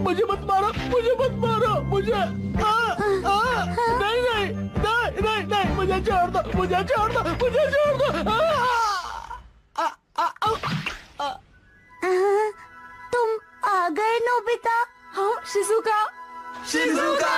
मुझे मत मारो, मुझे मत मारो, मुझे नहीं नहीं नहीं नहीं नहीं, मुझे छोड़ दो, मुझे छोड़ दो, मुझे छोड़ दो। तुम आ गए नोबिता? हाँ शिजुका। शिजुका!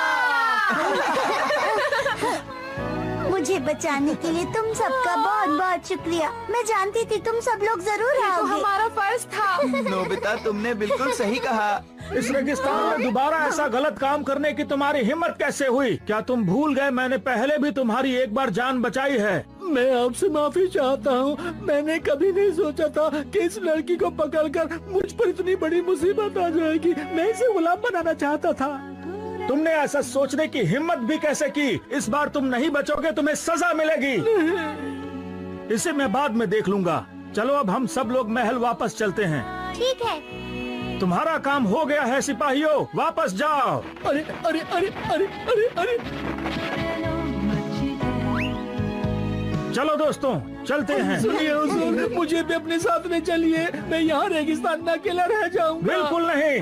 मुझे बचाने के लिए तुम सबका बहुत बहुत शुक्रिया। मैं जानती थी तुम सब लोग जरूर तो आओगे। हमारा फर्ज था। नोबिता, तुमने बिल्कुल सही कहा। इस रेगिस्तान में दोबारा ऐसा गलत काम करने की तुम्हारी हिम्मत कैसे हुई? क्या तुम भूल गए मैंने पहले भी तुम्हारी एक बार जान बचाई है? मैं आपसे माफी चाहता हूँ। मैंने कभी नहीं सोचा था कि इस लड़की को पकड़कर मुझ पर इतनी बड़ी मुसीबत आ जाएगी। मैं इसे गुलाम बनाना चाहता था। तुमने ऐसा सोचने की हिम्मत भी कैसे की? इस बार तुम नहीं बचोगे, तुम्हें सजा मिलेगी। इसे मैं बाद में देख लूंगा। चलो अब हम सब लोग महल वापस चलते हैं। ठीक है। तुम्हारा काम हो गया है सिपाहियों, वापस जाओ। अरे अरे अरे अरे अरे अरे, चलो दोस्तों चलते हैं। सुनिए हुजूर, मुझे भी अपने साथ में चलिए। मैं यहाँ रेगिस्तान में अकेला रह जाऊंगा। बिल्कुल नहीं।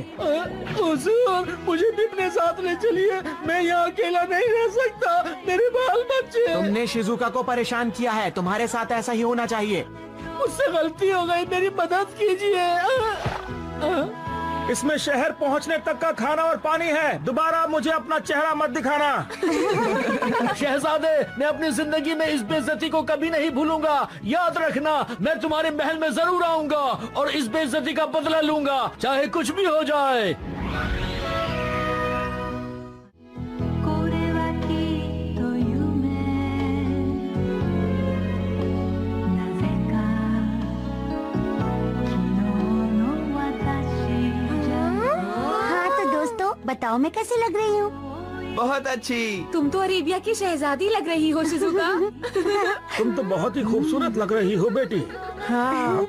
हुजूर, मुझे भी अपने साथ में चलिए। मैं यहाँ अकेला नहीं रह सकता, मेरे बाल बच्चे। तुमने शिजुका को परेशान किया है, तुम्हारे साथ ऐसा ही होना चाहिए। मुझसे गलती हो गई, मेरी मदद कीजिए। इसमें शहर पहुंचने तक का खाना और पानी है। दोबारा मुझे अपना चेहरा मत दिखाना। शहजादे, मैं अपनी जिंदगी में इस बेइज्जती को कभी नहीं भूलूंगा। याद रखना, मैं तुम्हारे महल में जरूर आऊंगा और इस बेइज्जती का बदला लूंगा, चाहे कुछ भी हो जाए। बताओ मैं कैसी लग रही हूँ? बहुत अच्छी। तुम तो अरेबिया की शहजादी लग रही हो शिजुका। तुम तो बहुत ही खूबसूरत लग रही हो बेटी। हाँ।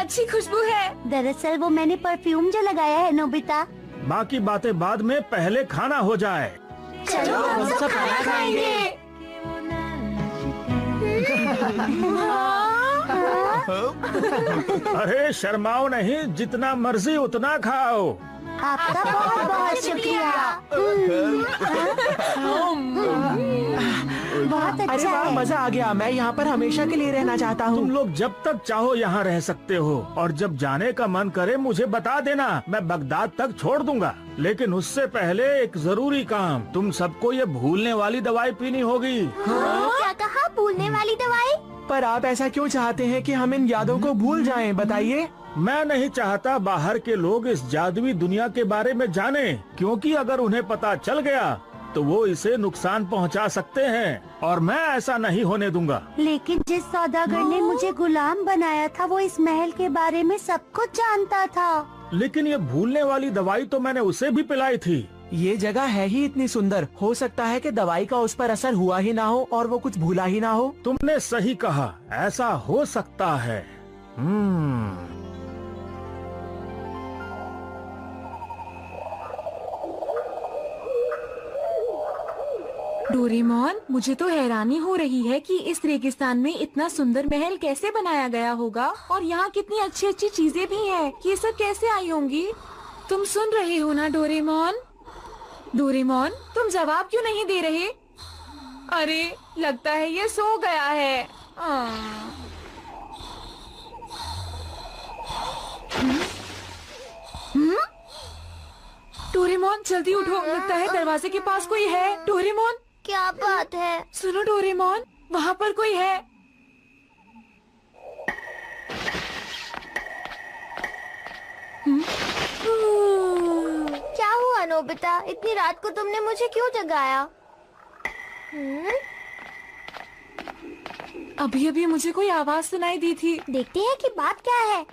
अच्छी खुशबू है। दरअसल वो मैंने परफ्यूम जो लगाया है नोबिता। बाकी बातें बाद में, पहले खाना हो जाए। चलो हम सब खाना खाएंगे। अरे शर्माओ नहीं, जितना मर्जी उतना खाओ। आपका बहुत बहुत शुक्रिया। बहुत अरे अच्छा वाह, है। मजा आ गया। मैं यहाँ पर हमेशा के लिए रहना चाहता तुम हूँ। लोग जब तक चाहो यहाँ रह सकते हो, और जब जाने का मन करे मुझे बता देना, मैं बगदाद तक छोड़ दूंगा। लेकिन उससे पहले एक जरूरी काम, तुम सबको ये भूलने वाली दवाई पीनी होगी। क्या कहा? भूलने वाली दवाई? पर आप ऐसा क्यों चाहते हैं कि हम इन यादों को भूल जाएं? बताइए। मैं नहीं चाहता बाहर के लोग इस जादुई दुनिया के बारे में जाने, क्योंकि अगर उन्हें पता चल गया तो वो इसे नुकसान पहुंचा सकते हैं, और मैं ऐसा नहीं होने दूंगा। लेकिन जिस सौदागर ने मुझे गुलाम बनाया था वो इस महल के बारे में सब कुछ जानता था। लेकिन ये भूलने वाली दवाई तो मैंने उसे भी पिलाई थी। ये जगह है ही इतनी सुंदर, हो सकता है कि दवाई का उस पर असर हुआ ही ना हो और वो कुछ भूला ही ना हो। तुमने सही कहा, ऐसा हो सकता है। डोरेमोन, मुझे तो हैरानी हो रही है कि इस रेगिस्तान में इतना सुंदर महल कैसे बनाया गया होगा, और यहाँ कितनी अच्छी अच्छी चीजें भी हैं। ये सब कैसे आई होंगी? तुम सुन रहे हो ना डोरेमोन? डोरेमोन, तुम जवाब क्यों नहीं दे रहे? अरे लगता है ये सो गया है। डोरेमोन जल्दी उठो, लगता है दरवाजे के पास कोई है। डोरेमोन, क्या बात है? सुनो डोरेमोन, वहाँ पर कोई है। क्या हुआ नोबिता? इतनी रात को तुमने मुझे क्यों जगाया? अभी अभी मुझे कोई आवाज सुनाई दी थी। देखते हैं कि बात क्या है।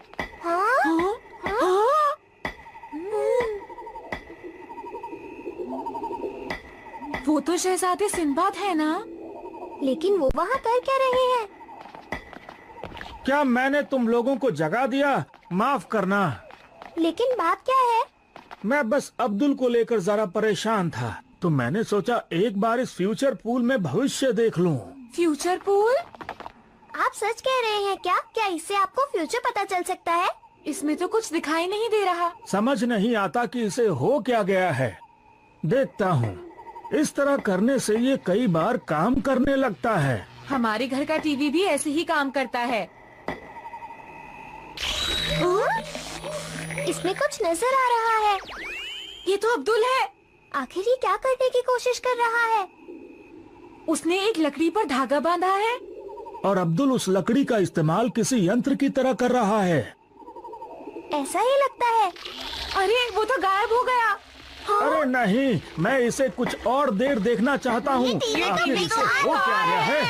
हाँ? हाँ? वो तो शहजादे सिंबाद है ना? लेकिन वो वहाँ कर क्या रहे हैं? क्या मैंने तुम लोगों को जगा दिया? माफ करना। लेकिन बात क्या है? मैं बस अब्दुल को लेकर जरा परेशान था, तो मैंने सोचा एक बार इस फ्यूचर पूल में भविष्य देख लूं। Future pool? आप सच कह रहे हैं क्या? क्या इससे आपको फ्यूचर पता चल सकता है? इसमें तो कुछ दिखाई नहीं दे रहा। समझ नहीं आता कि इसे हो क्या गया है। देखता हूँ। इस तरह करने से ये कई बार काम करने लगता है। हमारे घर का टीवी भी ऐसे ही काम करता है। इसमें कुछ नजर आ रहा है। ये तो अब्दुल है। आखिर ये क्या करने की कोशिश कर रहा है? उसने एक लकड़ी पर धागा बांधा है और अब्दुल उस लकड़ी का इस्तेमाल किसी यंत्र की तरह कर रहा है। ऐसा ही लगता है। अरे वो तो गायब हो गया। अरे नहीं, मैं इसे कुछ और देर देखना चाहता हूँ। आखिर इसे हो क्या गया है?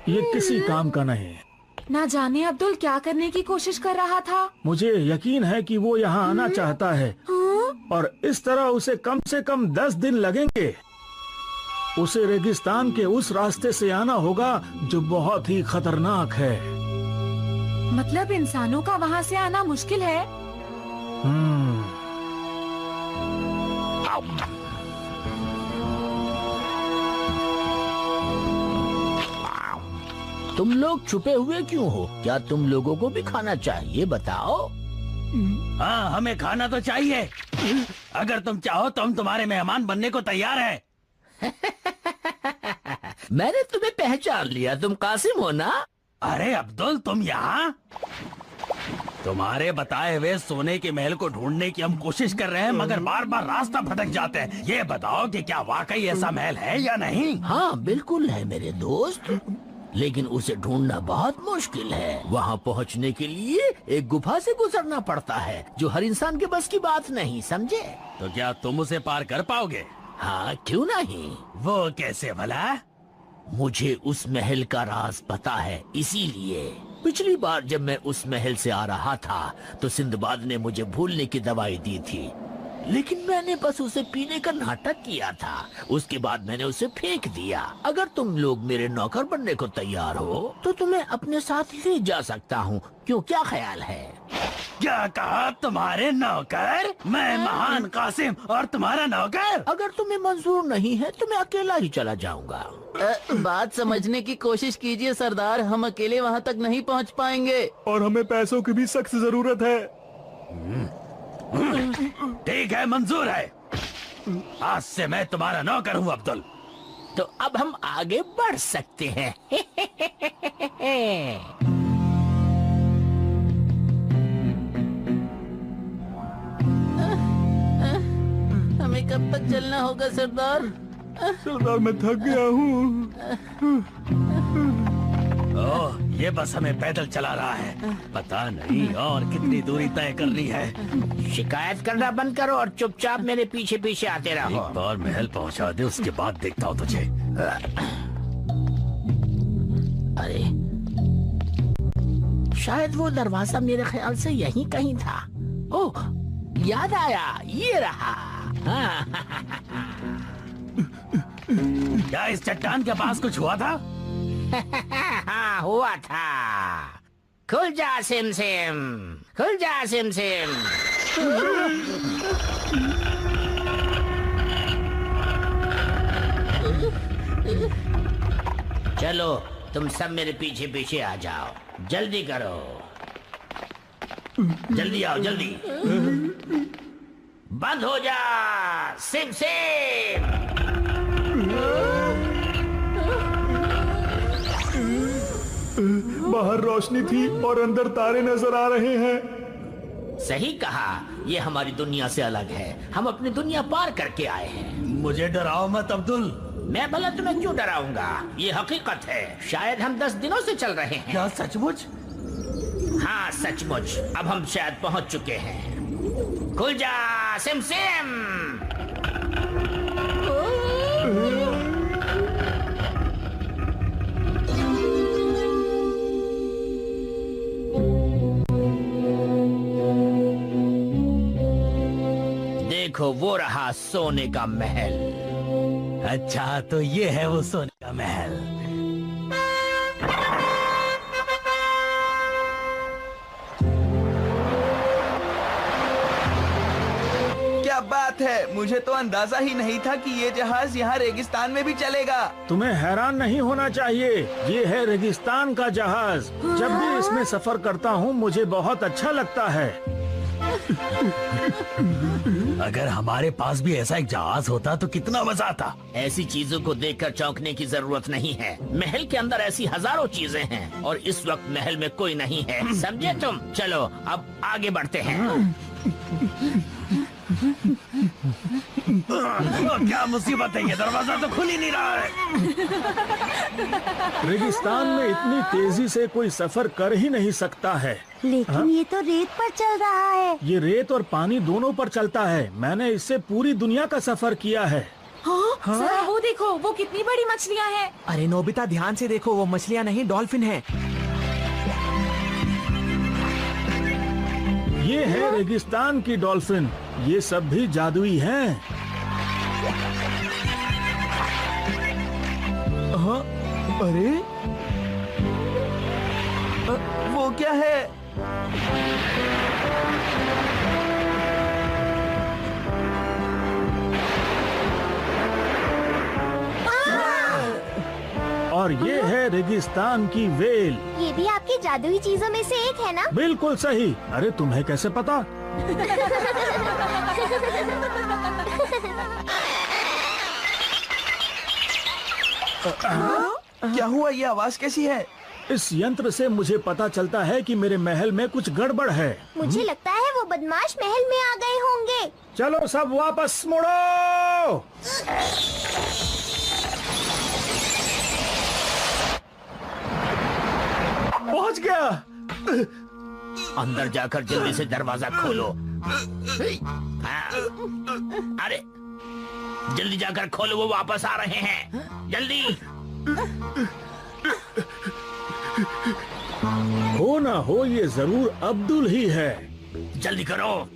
ये किसी काम का नहीं। ना जाने अब्दुल क्या करने की कोशिश कर रहा था। मुझे यकीन है कि वो यहाँ आना चाहता है और इस तरह उसे कम से कम 10 दिन लगेंगे। उसे रेगिस्तान के उस रास्ते से आना होगा जो बहुत ही खतरनाक है। मतलब इंसानों का वहाँ से आना मुश्किल है। तुम लोग छुपे हुए क्यों हो? क्या तुम लोगों को भी खाना चाहिए? बताओ। हाँ, हमें खाना तो चाहिए। अगर तुम चाहो तो हम तुम्हारे मेहमान बनने को तैयार हैं। मैंने तुम्हें पहचान लिया, तुम कासिम हो ना? अरे अब्दुल, तुम यहाँ? तुम्हारे बताए हुए सोने के महल को ढूंढने की हम कोशिश कर रहे हैं, मगर बार बार रास्ता भटक जाते हैं। ये बताओ कि क्या वाकई ऐसा महल है या नहीं? हाँ बिल्कुल है मेरे दोस्त, लेकिन उसे ढूंढना बहुत मुश्किल है। वहाँ पहुँचने के लिए एक गुफा से गुजरना पड़ता है, जो हर इंसान के बस की बात नहीं, समझे? तो क्या तुम उसे पार कर पाओगे? हाँ, क्यों नहीं। वो कैसे भला? मुझे उस महल का राज पता है, इसीलिए पिछली बार जब मैं उस महल से आ रहा था तो सिंदबाद ने मुझे भूलने की दवाई दी थी, लेकिन मैंने बस उसे पीने का नाटक किया था। उसके बाद मैंने उसे फेंक दिया। अगर तुम लोग मेरे नौकर बनने को तैयार हो तो तुम्हें अपने साथ ले जा सकता हूँ। क्यों, क्या ख्याल है? क्या कहा? तुम्हारे नौकर? मैं महान कासिम और तुम्हारा नौकर? अगर तुम्हें मंजूर नहीं है तो मैं अकेला ही चला जाऊंगा। बात समझने की कोशिश कीजिए सरदार, हम अकेले वहाँ तक नहीं पहुँच पाएंगे और हमें पैसों की भी सख्त जरूरत है। ठीक है, मंजूर है। आज से मैं तुम्हारा नौकर हूँ अब्दुल। तो अब हम आगे बढ़ सकते हैं। हमें कब तक चलना होगा सरदार? सरदार, मैं थक गया हूँ। ओह, ये बस हमें पैदल चला रहा है। पता नहीं और कितनी दूरी तय करनी है। शिकायत करना बंद करो और चुपचाप मेरे पीछे पीछे आते रहो। एक बार महल पहुंचा दे, उसके बाद देखता हूँ तुझे। अरे शायद वो दरवाजा मेरे ख्याल से यहीं कहीं था। ओह, याद आया, ये रहा। क्या इस चट्टान के पास कुछ हुआ था? हाँ, हुआ था। खुल जा सिम सिम, खुल जा सिम सिम। चलो तुम सब मेरे पीछे पीछे आ जाओ, जल्दी करो। जल्दी आओ जल्दी। बंद हो जा सिम सिम। बाहर रोशनी थी और अंदर तारे नजर आ रहे हैं। सही कहा, ये हमारी दुनिया से अलग है। हम अपनी दुनिया पार करके आए हैं। मुझे डराओ मत अब्दुल। मैं भला तुम्हें क्यों डराऊंगा, ये हकीकत है। शायद हम 10 दिनों से चल रहे हैं। क्या सचमुच? हाँ सचमुच, अब हम शायद पहुंच चुके हैं। खुल जा सिम सिम। देखो वो रहा सोने का महल। अच्छा तो ये है वो सोने का महल। क्या बात है, मुझे तो अंदाजा ही नहीं था कि ये जहाज यहाँ रेगिस्तान में भी चलेगा। तुम्हें हैरान नहीं होना चाहिए, ये है रेगिस्तान का जहाज। जब भी इसमें सफर करता हूँ मुझे बहुत अच्छा लगता है। अगर हमारे पास भी ऐसा एक जहाज होता तो कितना मजा आता। ऐसी चीजों को देखकर चौंकने की जरूरत नहीं है। महल के अंदर ऐसी हजारों चीजें हैं और इस वक्त महल में कोई नहीं है, समझे तुम? चलो अब आगे बढ़ते हैं। क्या मुसीबत है, ये दरवाजा तो खुल ही नहीं रहा है। रेगिस्तान में इतनी तेजी से कोई सफर कर ही नहीं सकता है। लेकिन ये तो रेत पर चल रहा है। ये रेत और पानी दोनों पर चलता है। मैंने इससे पूरी दुनिया का सफर किया है। हाँ? जरा वो देखो, वो कितनी बड़ी मछलियाँ हैं। अरे नोबिता ध्यान से देखो, वो मछलियाँ नहीं डॉल्फिन है। ये है रेगिस्तान की डॉल्फिन। ये सब भी जादुई हैं। हाँ? अरे वो क्या है? और ये है रेगिस्तान की वेल। ये भी आपकी जादुई चीजों में से एक है ना? बिल्कुल सही। अरे तुम्हें कैसे पता? क्या हुआ, ये आवाज कैसी है? इस यंत्र से मुझे पता चलता है कि मेरे महल में कुछ गड़बड़ है। मुझे लगता है वो बदमाश महल में आ गए होंगे। चलो सब वापस मुड़ो। पहुंच गया। अंदर जाकर जल्दी से दरवाजा खोलो। हाँ। अरे जल्दी जाकर खोलो, वो वापस आ रहे हैं, जल्दी। हो ना हो ये जरूर अब्दुल ही है। जल्दी करो।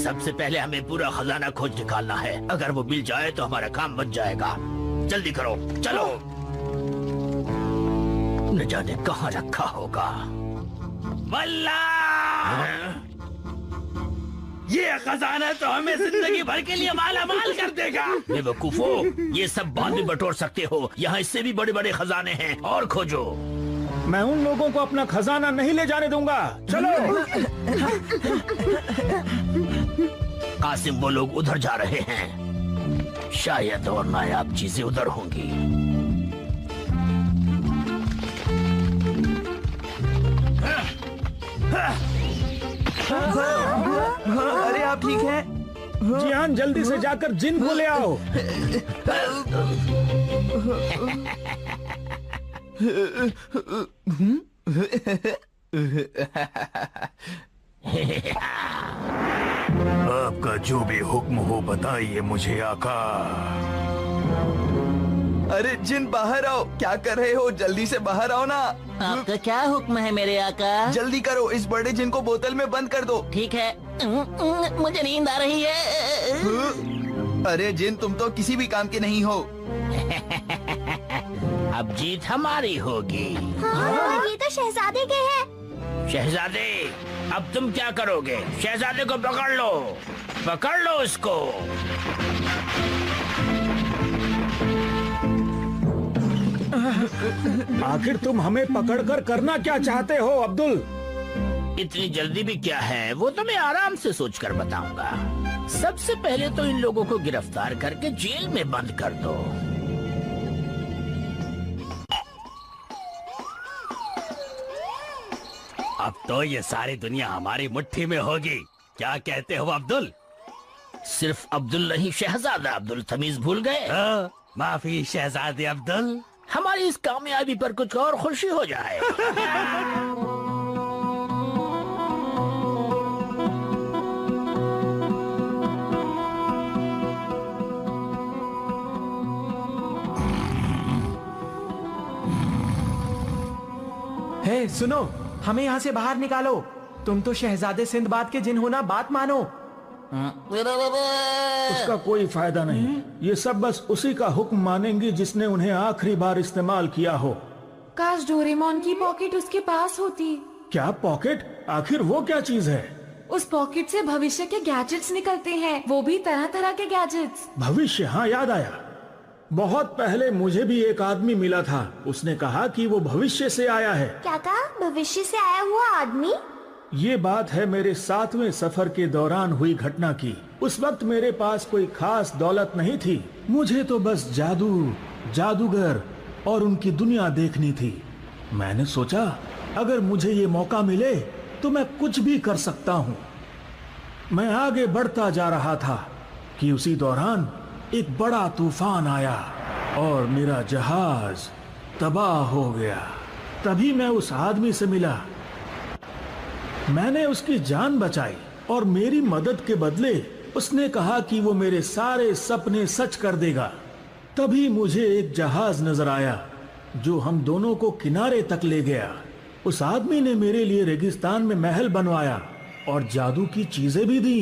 सबसे पहले हमें पूरा खजाना खोज निकालना है। अगर वो मिल जाए तो हमारा काम बन जाएगा। जल्दी करो, चलो। न जाने कहाँ रखा होगा। वल्ला! ये खजाना तो हमें जिंदगी भर के लिए माला माल कर देगा। बेवकूफो, ये सब बाद में बटोर सकते हो। यहाँ इससे भी बड़े बड़े खजाने हैं, और खोजो। मैं उन लोगों को अपना खजाना नहीं ले जाने दूंगा। चलो। कासिम, वो लोग उधर जा रहे हैं। शायद और नायाब चीजें उधर होंगी। अरे आप ठीक हैं? जियान, जल्दी से जाकर जिन को ले आओ। आपका जो भी हुक्म हो बताइए मुझे आका। अरे जिन, बाहर आओ। क्या कर रहे हो? जल्दी से बाहर आओ ना। आपका क्या हुक्म है मेरे आका? जल्दी करो, इस बड़े जिन को बोतल में बंद कर दो। ठीक है। मुझे नींद आ रही है। अरे जिन, तुम तो किसी भी काम के नहीं हो। अब जीत हमारी होगी। हाँ, ये तो शहजादे के हैं। शहजादे, अब तुम क्या करोगे? शहजादे को पकड़ लो। पकड़ लो इसको। आखिर तुम हमें पकड़कर करना क्या चाहते हो अब्दुल? इतनी जल्दी भी क्या है, वो तो मैं आराम से सोचकर बताऊंगा। सबसे पहले तो इन लोगों को गिरफ्तार करके जेल में बंद कर दो। अब तो ये सारी दुनिया हमारी मुट्ठी में होगी। क्या कहते हो अब्दुल? सिर्फ अब्दुल नहीं, शहजादा अब्दुल तमीज भूल गए। माफी शहजादे अब्दुल। हमारी इस कामयाबी पर कुछ और खुशी हो जाए। हे सुनो, हमें यहाँ से बाहर निकालो। तुम तो शहजादे सिंदबाद के जिन होना, बात मानो। उसका कोई फायदा नहीं। ये सब बस उसी का हुक्म मानेंगी जिसने उन्हें आखिरी बार इस्तेमाल किया हो। काश डोरेमोन की पॉकेट उसके पास होती। क्या पॉकेट? आखिर वो क्या चीज है? उस पॉकेट से भविष्य के गैजेट्स निकलते हैं, वो भी तरह तरह के गैजेट्स। भविष्य? हाँ, याद आया। बहुत पहले मुझे भी एक आदमी मिला था। उसने कहा कि वो भविष्य से आया है। क्या कहा? भविष्य से आया हुआ आदमी? ये बात है मेरे 7वें सफर के दौरान हुई घटना की। उस वक्त मेरे पास कोई खास दौलत नहीं थी। मुझे तो बस जादू, जादूगर और उनकी दुनिया देखनी थी। मैंने सोचा अगर मुझे ये मौका मिले तो मैं कुछ भी कर सकता हूँ। मैं आगे बढ़ता जा रहा था कि उसी दौरान एक बड़ा तूफान आया और मेरा जहाज तबाह हो गया। तभी मैं उस आदमी से मिला। मैंने उसकी जान बचाई और मेरी मदद के बदले उसने कहा कि वो मेरे सारे सपने सच कर देगा। तभी मुझे एक जहाज नजर आया जो हम दोनों को किनारे तक ले गया। उस आदमी ने मेरे लिए रेगिस्तान में महल बनवाया और जादू की चीजें भी दी।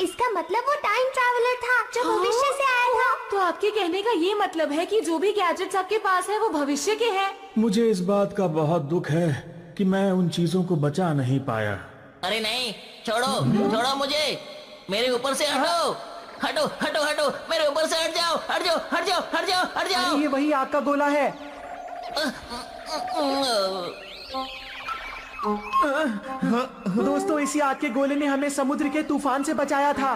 इसका मतलब वो टाइम ट्रैवलर था जो भविष्य से आया था। तो आपके कहने का ये मतलब है कि जो भी गैजेट्स आपके पास है वो भविष्य के हैं। मुझे इस बात का बहुत दुख है कि मैं उन चीजों को बचा नहीं पाया। अरे नहीं, छोड़ो छोड़ो मुझे, मेरे ऊपर से हटो हटो हटो हटो, मेरे ऊपर से हट जाओ हट जाओ हट जाओ हट जाओ हट जाओ। अरे ये वही आग का गोला है। दोस्तों, इसी आग के गोले ने हमें समुद्र के तूफान से बचाया था।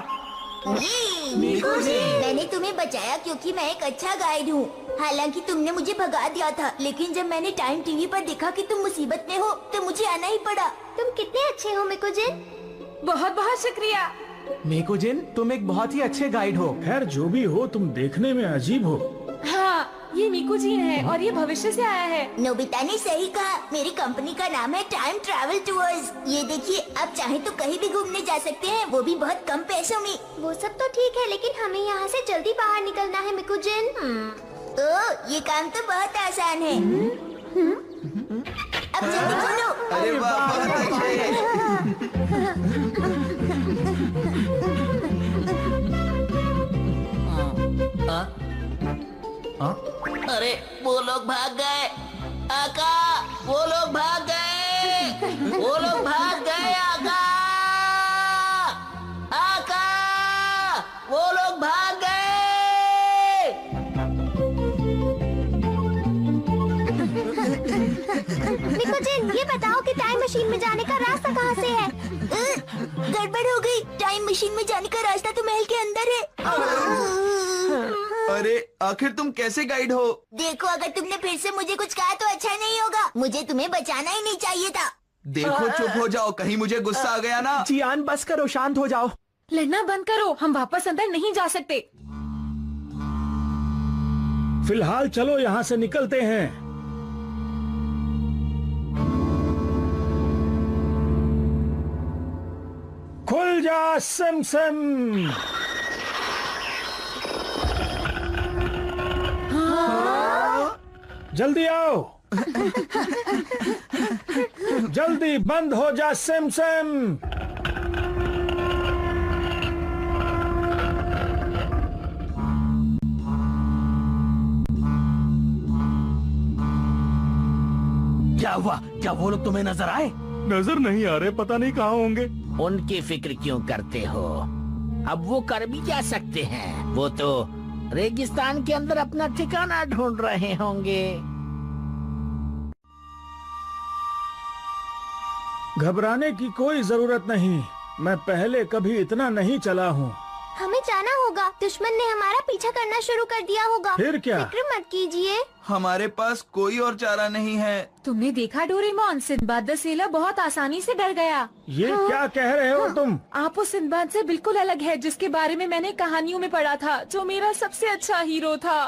मैंने तुम्हें बचाया क्योंकि मैं एक अच्छा गाइड हूँ। हालांकि तुमने मुझे भगा दिया था, लेकिन जब मैंने टाइम टीवी पर देखा कि तुम मुसीबत में हो तो मुझे आना ही पड़ा। तुम कितने अच्छे हो मिकुजिन। बहुत बहुत शुक्रिया। मेकोजिन, तुम एक बहुत ही अच्छे गाइड हो। खैर जो भी हो, तुम देखने में अजीब हो। हाँ, ये मिकुजिन है और ये भविष्य से आया है। नोबिता ने सही कहा। मेरी कंपनी का नाम है टाइम ट्रैवल टूर्स। ये देखिए, आप चाहे तो कहीं भी घूमने जा सकते हैं, वो भी बहुत कम पैसों में। वो सब तो ठीक है, लेकिन हमें यहाँ से जल्दी बाहर निकलना है मिकुजिन। तो ये काम तो बहुत आसान है। अब जल्दी चलो। अरे वाह, बहुत अरे वो लोग भाग गए आका, वो लोग भाग गए, वो लोग भाग गए आका, आका, वो लोग भाग गए। मिकुजिन, ये बताओ कि टाइम मशीन में जाने का रास्ता कहाँ से है? गड़बड़ हो गई। टाइम मशीन में जाने का रास्ता तो महल के अंदर है। अरे आखिर तुम कैसे गाइड हो? देखो, अगर तुमने फिर से मुझे कुछ कहा तो अच्छा नहीं होगा। मुझे तुम्हें बचाना ही नहीं चाहिए था। देखो, चुप हो जाओ, कहीं मुझे गुस्सा आ गया ना। जियान, बस करो, शांत हो जाओ। लड़ना बंद करो, हम वापस अंदर नहीं जा सकते। फिलहाल चलो यहाँ से निकलते हैं। खुल जा सिम सिम। जल्दी आओ। जल्दी बंद हो जा सिम सिम। क्या हुआ? क्या वो लोग तुम्हें नजर आए? नजर नहीं आ रहे, पता नहीं कहाँ होंगे। उनकी फिक्र क्यों करते हो? अब वो कर भी क्या सकते हैं? वो तो रेगिस्तान के अंदर अपना ठिकाना ढूंढ रहे होंगे। घबराने की कोई जरूरत नहीं। मैं पहले कभी इतना नहीं चला हूँ। हमें जाना होगा। दुश्मन ने हमारा पीछा करना शुरू कर दिया होगा। फिर क्या? फिक्र मत कीजिए। हमारे पास कोई और चारा नहीं है। तुमने देखा डोरेमोन, सिंदबाद द सेलर बहुत आसानी से डर गया। ये क्या कह रहे हो तुम? आप उस सिंदबाद से बिल्कुल अलग है जिसके बारे में मैंने कहानियों में पढ़ा था, जो मेरा सबसे अच्छा हीरो था।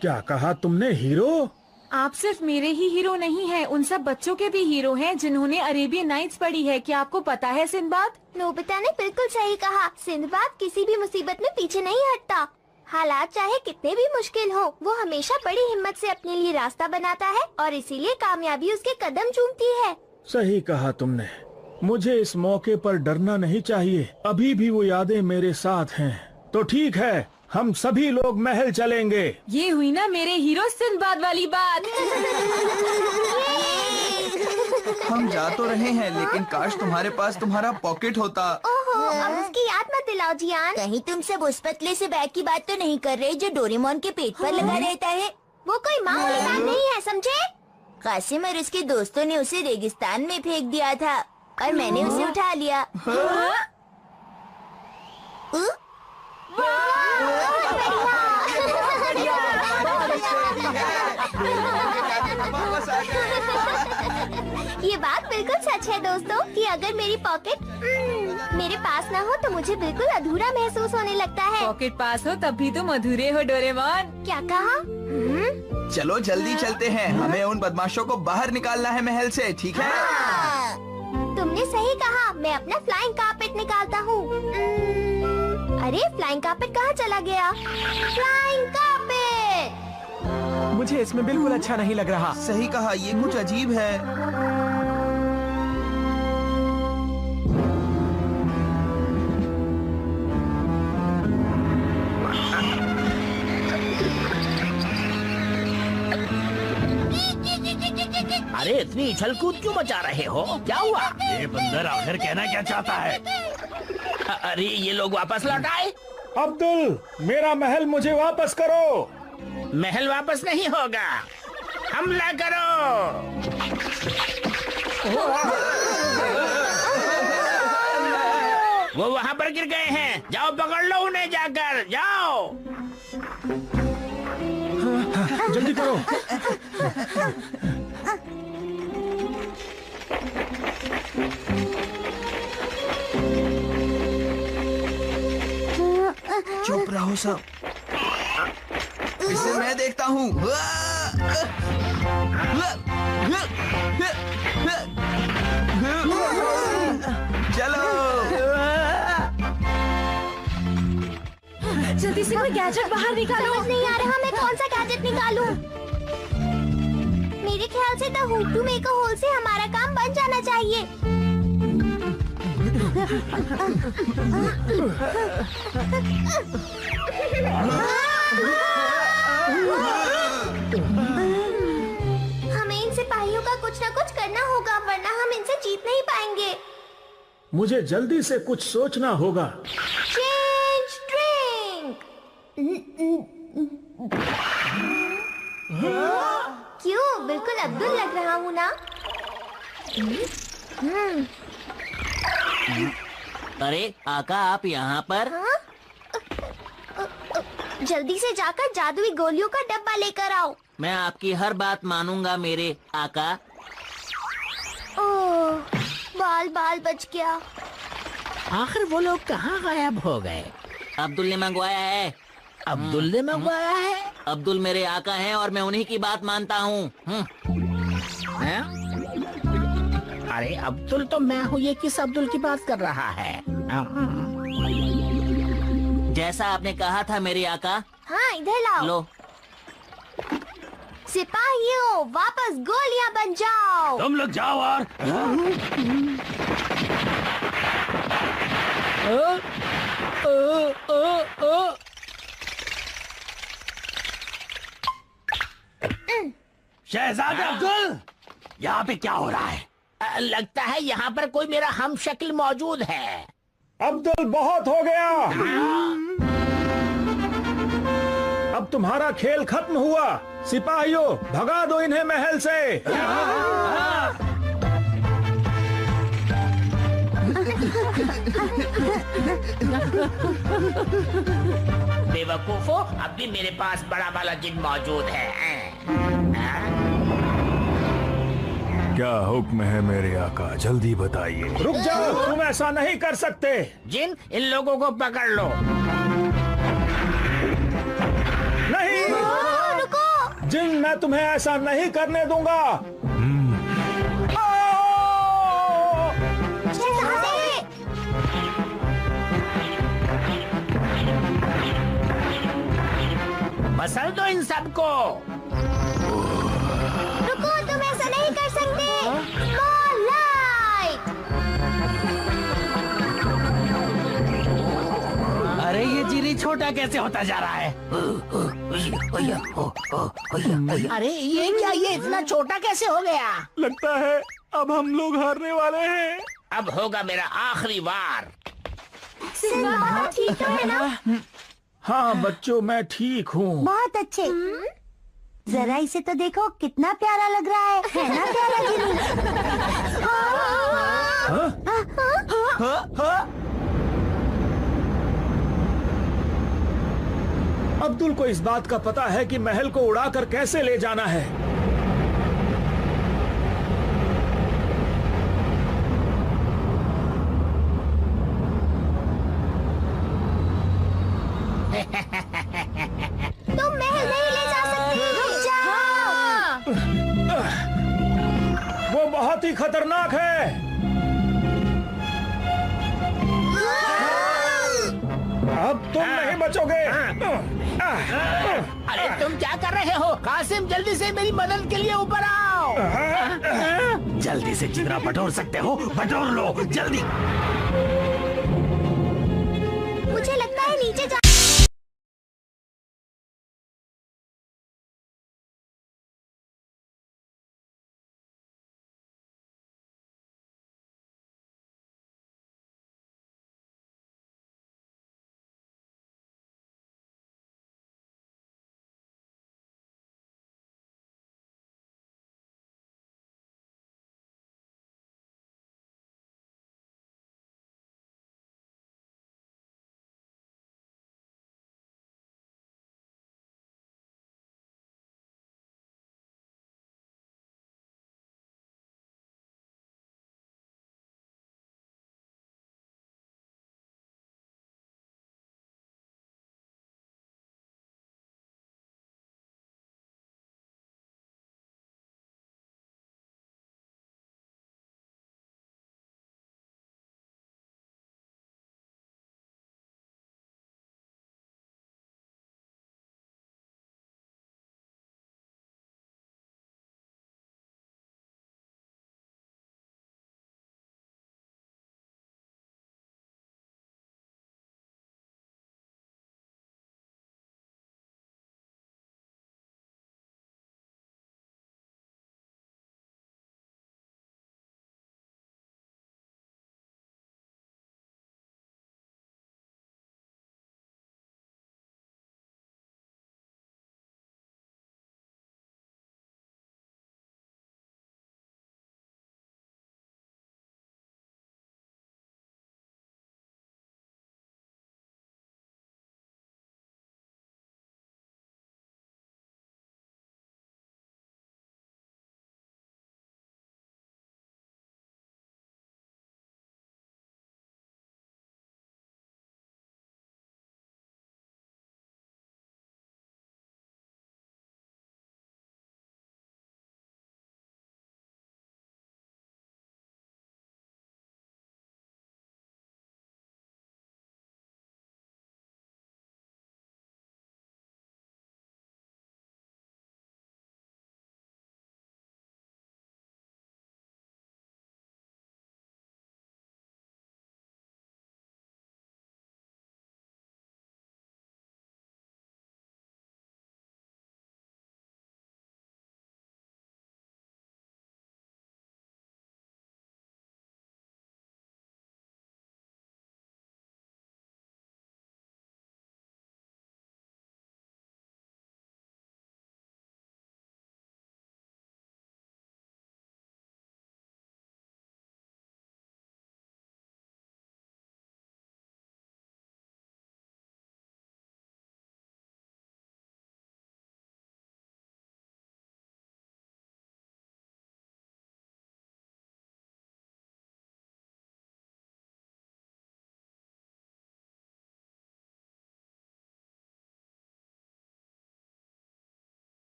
क्या कहा तुमने? हीरो? आप सिर्फ मेरे ही हीरो नहीं हैं, उन सब बच्चों के भी हीरो हैं जिन्होंने अरेबियन नाइट्स पढ़ी है। क्या आपको पता है सिंदबाद? नोबिता ने बिल्कुल सही कहा। सिंदबाद किसी भी मुसीबत में पीछे नहीं हटता। हालात चाहे कितने भी मुश्किल हो, वो हमेशा बड़ी हिम्मत से अपने लिए रास्ता बनाता है और इसीलिए कामयाबी उसके कदम चूमती है। सही कहा तुमने। मुझे इस मौके पर डरना नहीं चाहिए। अभी भी वो यादें मेरे साथ हैं। तो ठीक है, हम सभी लोग महल चलेंगे। ये हुई ना मेरे हीरो सिंदबाद वाली बात। हम जा तो रहे हैं, लेकिन काश तुम्हारे पास तुम्हारा पॉकेट होता। ओहो, अब उसकी याद मत दिलाओ जियान। कहीं तुम सब उस पतले से बैग की बात तो नहीं कर रहे जो डोरेमोन के पेट पर लगा रहता है? वो कोई मामूली बैग नहीं है, समझे? कासिम और उसके दोस्तों ने उसे रेगिस्तान में फेंक दिया था और मैंने उसे उठा लिया। ये बात बिल्कुल सच है दोस्तों कि अगर मेरी पॉकेट मेरे पास ना हो तो मुझे बिल्कुल अधूरा महसूस होने लगता है। पॉकेट पास हो तब भी तुम अधूरे हो डोरेमोन। क्या कहा? चलो जल्दी चलते हैं, हमें उन बदमाशों को बाहर निकालना है महल से, ठीक है? तुमने सही कहा। मैं अपना फ्लाइंग कारपेट निकालता हूँ। अरे फ्लाइंग कारपेट कहाँ चला गया? Flying carpet! मुझे इसमें बिल्कुल अच्छा नहीं लग रहा। सही कहा, ये कुछ अजीब है। अरे इतनी उछल कूद क्यों मचा रहे हो? क्या हुआ? ये बंदर आखिर कहना क्या चाहता है? अरे ये लोग वापस लौट आए। अब्दुल, मेरा महल मुझे वापस करो। महल वापस नहीं होगा। हमला करो। वो वहाँ पर गिर गए हैं। जाओ पकड़ लो उन्हें, जाकर जाओ। जल्दी करो। चुप रहो सब, इसे मैं देखता हूँ। चलो जल्दी से कोई गैजेट बाहर निकालो। समझ नहीं आ रहा मैं कौन सा गैजेट निकालूं। मेरे ख्याल से the hook to make a hole से हमारा काम बन जाना चाहिए। हमें इन सिपाहियों का कुछ न कुछ करना होगा, वरना हम इनसे जीत नहीं पाएंगे। मुझे जल्दी से कुछ सोचना होगा। Change drink. क्यों, बिल्कुल अब्दुल लग रहा हूँ ना? अरे आका, आप यहाँ पर? हाँ? जल्दी से जाकर जादुई गोलियों का डब्बा लेकर आओ। मैं आपकी हर बात मानूंगा मेरे आका। ओह, बाल बाल बच गया। आखिर वो लोग कहाँ गायब हो गए? अब्दुल ने मंगवाया है। अब्दुल ने मंगवाया है? अब्दुल मेरे आका हैं और मैं उन्हीं की बात मानता हूँ। अरे अब्दुल तो मैं हूँ, ये किस अब्दुल की बात कर रहा है? जैसा आपने कहा था मेरे आका। हाँ, इधर लाओ। लो। सिपाहियों, वापस गोलियां बन जाओ। तुम लोग जाओ और शहजादे अब्दुल, यहाँ पे क्या हो रहा है? लगता है यहाँ पर कोई मेरा हम शक्ल मौजूद है। अब्दुल, बहुत हो गया। अब तुम्हारा खेल खत्म हुआ। सिपाहियों, भगा दो इन्हें महल से। बेवकूफो, अब भी मेरे पास बड़ा वाला जिन मौजूद है। क्या हुक्म है मेरे आका, जल्दी बताइए। रुक जाओ, तुम ऐसा नहीं कर सकते। जिन, इन लोगों को पकड़ लो। नहीं, रुको। जिन, मैं तुम्हें ऐसा नहीं करने दूंगा। मसल दो इन सबको। रुको, तुम ऐसा नहीं कर सकते। Moonlight! अरे ये जिरी छोटा कैसे होता जा रहा है? अरे ये क्या, ये इतना छोटा कैसे हो गया? लगता है अब हम लोग हारने वाले हैं। अब होगा मेरा आखिरी वार। सिंबा, ठीक तो है ना? हाँ बच्चों, मैं ठीक हूँ। बहुत अच्छे। जरा इसे तो देखो, कितना प्यारा लग रहा है ना प्यारा जिनी? अब्दुल को इस बात का पता है कि महल को उड़ाकर कैसे ले जाना है। तुम महल नहीं ले जा सकते। रुक जाओ। वो बहुत ही खतरनाक है। अब तुम नहीं बचोगे। अरे तुम क्या कर रहे हो? कासिम, जल्दी से मेरी मदद के लिए ऊपर आओ। जल्दी से जितना बटोर सकते हो बटोर लो, जल्दी। मुझे लगता है नीचे जा